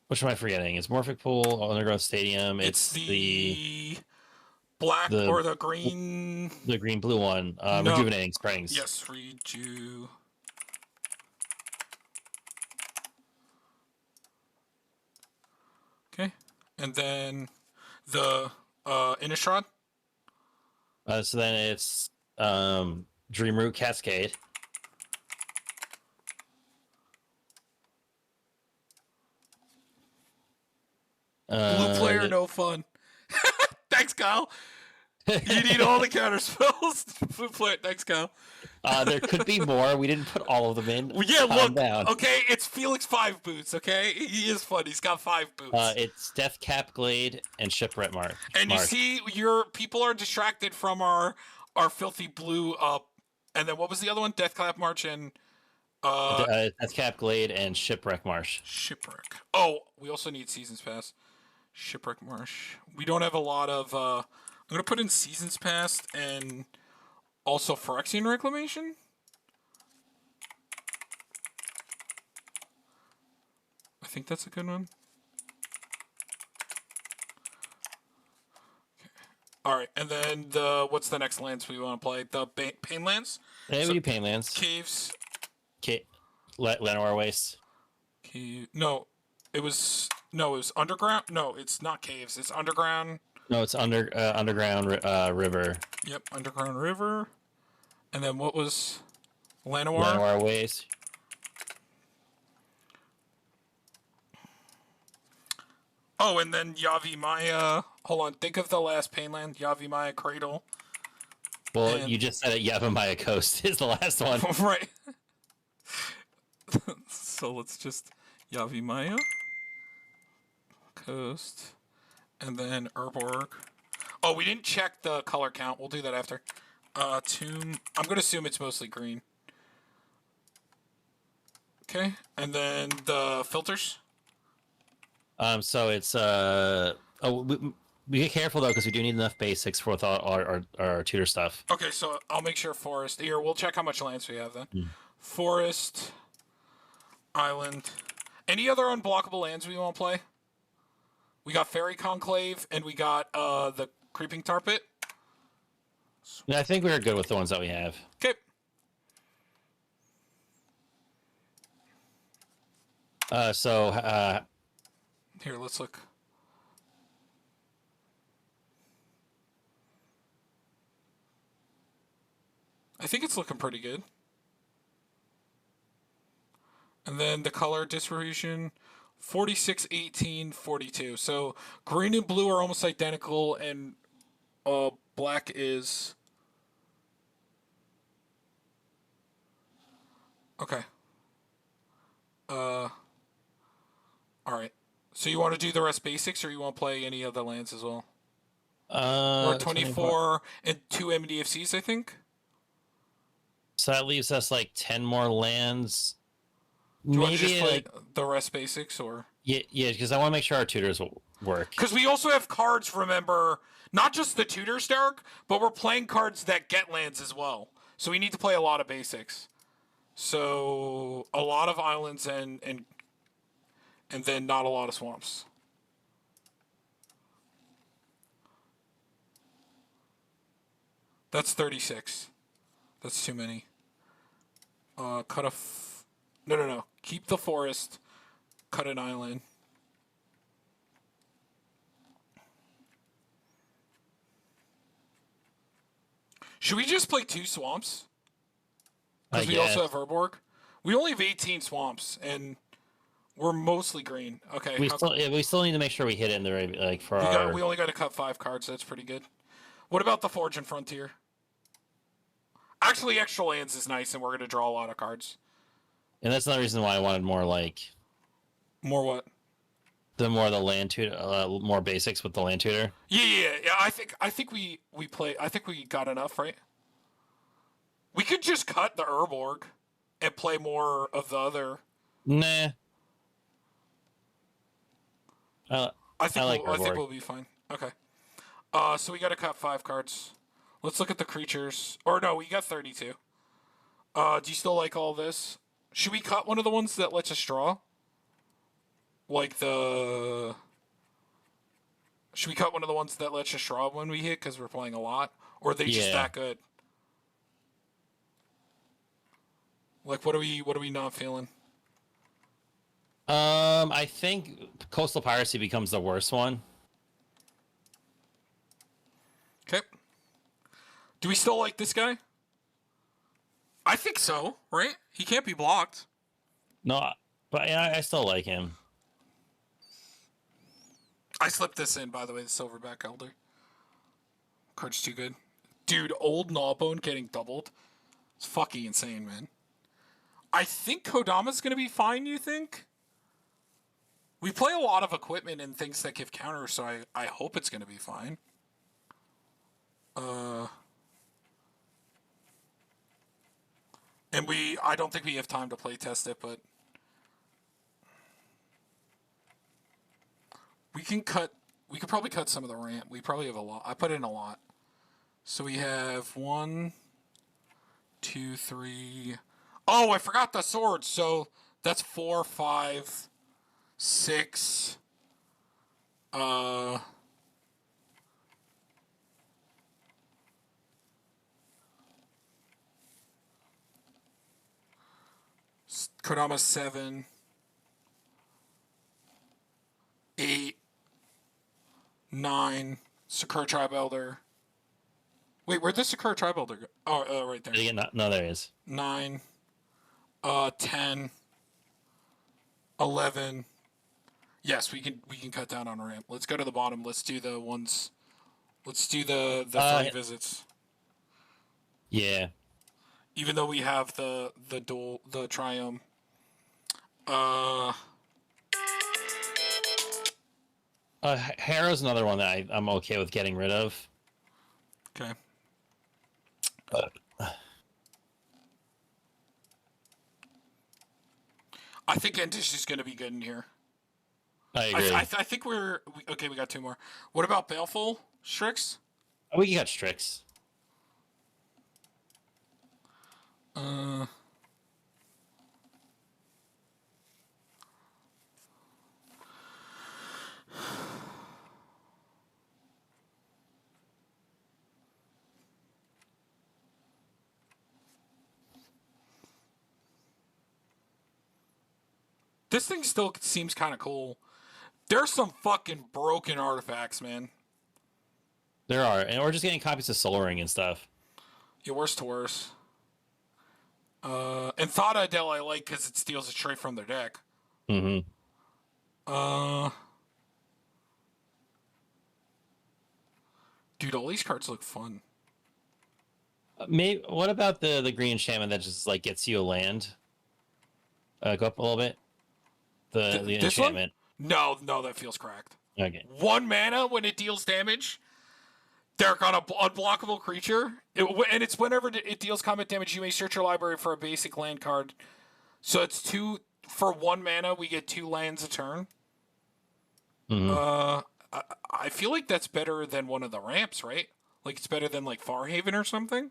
Speaker 2: Which am I forgetting? It's Morphic Pool, Undergrowth Stadium. It's
Speaker 1: the black or the green.
Speaker 2: The green-blue one. No. Rejuvenating Springs.
Speaker 1: Yes, Reju. Okay. And then the Innistrad.
Speaker 2: So then it's Dreamroot Cascade.
Speaker 1: Blue player, no fun. Thanks, Kyle. You need all the counter spells. Blue player, thanks, Kyle.
Speaker 2: There could be more. We didn't put all of them in.
Speaker 1: Well, yeah,
Speaker 2: Calm
Speaker 1: look.
Speaker 2: down.
Speaker 1: Okay, it's Felix 5 boots. Okay, he is fun. He's got 5 boots.
Speaker 2: It's Deathcap Glade and Shipwreck Marsh.
Speaker 1: And you see, your people are distracted from our filthy blue. And then what was the other one? Deathclap March and
Speaker 2: Deathcap Glade and Shipwreck Marsh.
Speaker 1: Shipwreck. Oh, we also need Seasons Pass. Shipwreck Marsh. We don't have a lot of. I'm gonna put in Seasons Pass and also Phyrexian Reclamation. I think that's a good one. Okay. All right, and then what's the next lands we want to play? The Painlands.
Speaker 2: Yeah, we do Painlands.
Speaker 1: Caves.
Speaker 2: Llanowar Waste.
Speaker 1: No, it was underground. No, it's not caves. It's underground.
Speaker 2: No, it's underground river.
Speaker 1: Yep, underground river. And then what was Llanowar?
Speaker 2: Llanowar Waste.
Speaker 1: Oh, and then Yavi Maya. Hold on, think of the last Painland. Yavi Maya Cradle.
Speaker 2: Well, you just said it. Yavimaya Coast is the last one.
Speaker 1: Right. So let's just Yavi Maya Coast, and then Urborg. Oh, we didn't check the color count. We'll do that after. Tomb. I'm gonna assume it's mostly green. Okay, and then the filters.
Speaker 2: So it's we get careful though because we do need enough basics for our tutor stuff.
Speaker 1: Okay, so I'll make sure forest. Here, we'll check how much lands we have then. Forest, island. Any other unblockable lands we want to play? We got Fairy Conclave and we got the Creeping Tar Pit.
Speaker 2: Yeah, I think we're good with the ones that we have.
Speaker 1: Okay. Here, let's look. I think it's looking pretty good. And then the color distribution, 46, 18, 42. So green and blue are almost identical, and black is... Okay. All right. So you want to do the rest basics, or you want to play any other lands as well? Or 24 and 2 MDFCs, I think.
Speaker 2: So that leaves us like 10 more lands.
Speaker 1: Do you want to just play the rest basics, or?
Speaker 2: Yeah, because I want to make sure our tutors will work.
Speaker 1: Because we also have cards, remember, not just the tutors, Derek, but we're playing cards that get lands as well. So we need to play a lot of basics. So a lot of islands and then not a lot of swamps. That's 36. That's too many. Cut a... No. Keep the forest. Cut an island. Should we just play 2 swamps? Because we also have Urborg. We only have 18 swamps, and we're mostly green. Okay.
Speaker 2: We still need to make sure we hit it in the right, like for our...
Speaker 1: We only got to cut 5 cards. So that's pretty good. What about the Forge and Frontier? Actually, extra lands is nice, and we're going to draw a lot of cards.
Speaker 2: And that's another reason why I wanted more, like...
Speaker 1: More what?
Speaker 2: The land tutor, more basics with the land tutor.
Speaker 1: Yeah. I think we play... I think we got enough, right? We could just cut the Urborg and play more of the other...
Speaker 2: Nah.
Speaker 1: I think we'll be fine. Okay. So we got to cut 5 cards. Let's look at the creatures. Or no, we got 32. Do you still like all this? Should we cut one of the ones that lets us draw? Like the... Should we cut one of the ones that lets us draw when we hit because we're playing a lot? Or are they just that good? Like, what are we not feeling?
Speaker 2: I think Coastal Piracy becomes the worst one.
Speaker 1: Okay. Do we still like this guy? I think so, right? He can't be blocked.
Speaker 2: No, but I still like him.
Speaker 1: I slipped this in, by the way, the Silverback Elder. Card's too good. Dude, old Gnawbone getting doubled. It's fucking insane, man. I think Kodama's gonna be fine, you think? We play a lot of equipment and things that give counters, so I hope it's gonna be fine. And I don't think we have time to play test it, but we could probably cut some of the ramp. We probably have a lot. I put in a lot. So we have 1, 2, 3. Oh, I forgot the swords. So that's 4, 5, 6. Kodama 7, 8, 9. Sakura Tribe Elder. Wait, where'd the Sakura Tribe Elder go? Oh, right there.
Speaker 2: Yeah, no, there is
Speaker 1: 9, 10, 11. Yes, we can cut down on ramp. Let's go to the bottom. Let's do the ones. Let's do the 3 visits.
Speaker 2: Yeah.
Speaker 1: Even though we have the Triumph.
Speaker 2: Harrow's another one that I'm okay with getting rid of.
Speaker 1: Okay. I think Entish is going to be good in here.
Speaker 2: I agree.
Speaker 1: I think okay. We got 2 more. What about Baleful Strix?
Speaker 2: We got Strix.
Speaker 1: This thing still seems kind of cool. There's some fucking broken artifacts, man.
Speaker 2: There are, and we're just getting copies of Soul Ring and stuff.
Speaker 1: Yeah, worse to worse. And Thought Idol I like because it steals it straight from their deck.
Speaker 2: Mm-hmm.
Speaker 1: Dude, all these cards look fun.
Speaker 2: Maybe. What about the green enchantment that just like gets you a land? Go up a little bit. The enchantment.
Speaker 1: One? No, that feels cracked.
Speaker 2: Okay.
Speaker 1: 1 mana when it deals damage. Derek on an unblockable creature, and it's whenever it deals combat damage, you may search your library for a basic land card. So it's 2 for 1 mana. We get 2 lands a turn.
Speaker 2: Mm-hmm.
Speaker 1: I feel like that's better than one of the ramps, right? Like it's better than like Farhaven or something.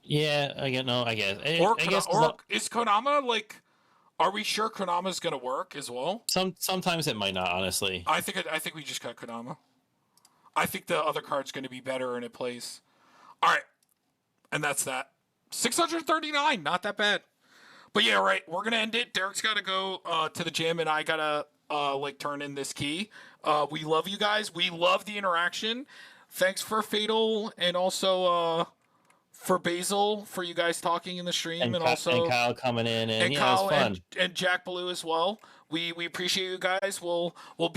Speaker 2: Yeah, I guess.
Speaker 1: Or is Konama like? Are we sure Konama's gonna work as well?
Speaker 2: Sometimes it might not. Honestly,
Speaker 1: I think we just cut Konama. I think the other card's gonna be better and it plays. All right, and that's that. 639, not that bad. But yeah, right. We're gonna end it. Derek's gotta go to the gym, and I gotta turn in this key. We love you guys. We love the interaction. Thanks for Fatal and also for Basil for you guys talking in the stream, and also
Speaker 2: and Kyle coming in, and yeah,
Speaker 1: Kyle
Speaker 2: it was fun.
Speaker 1: and Jack Blue as well. We appreciate you guys. We'll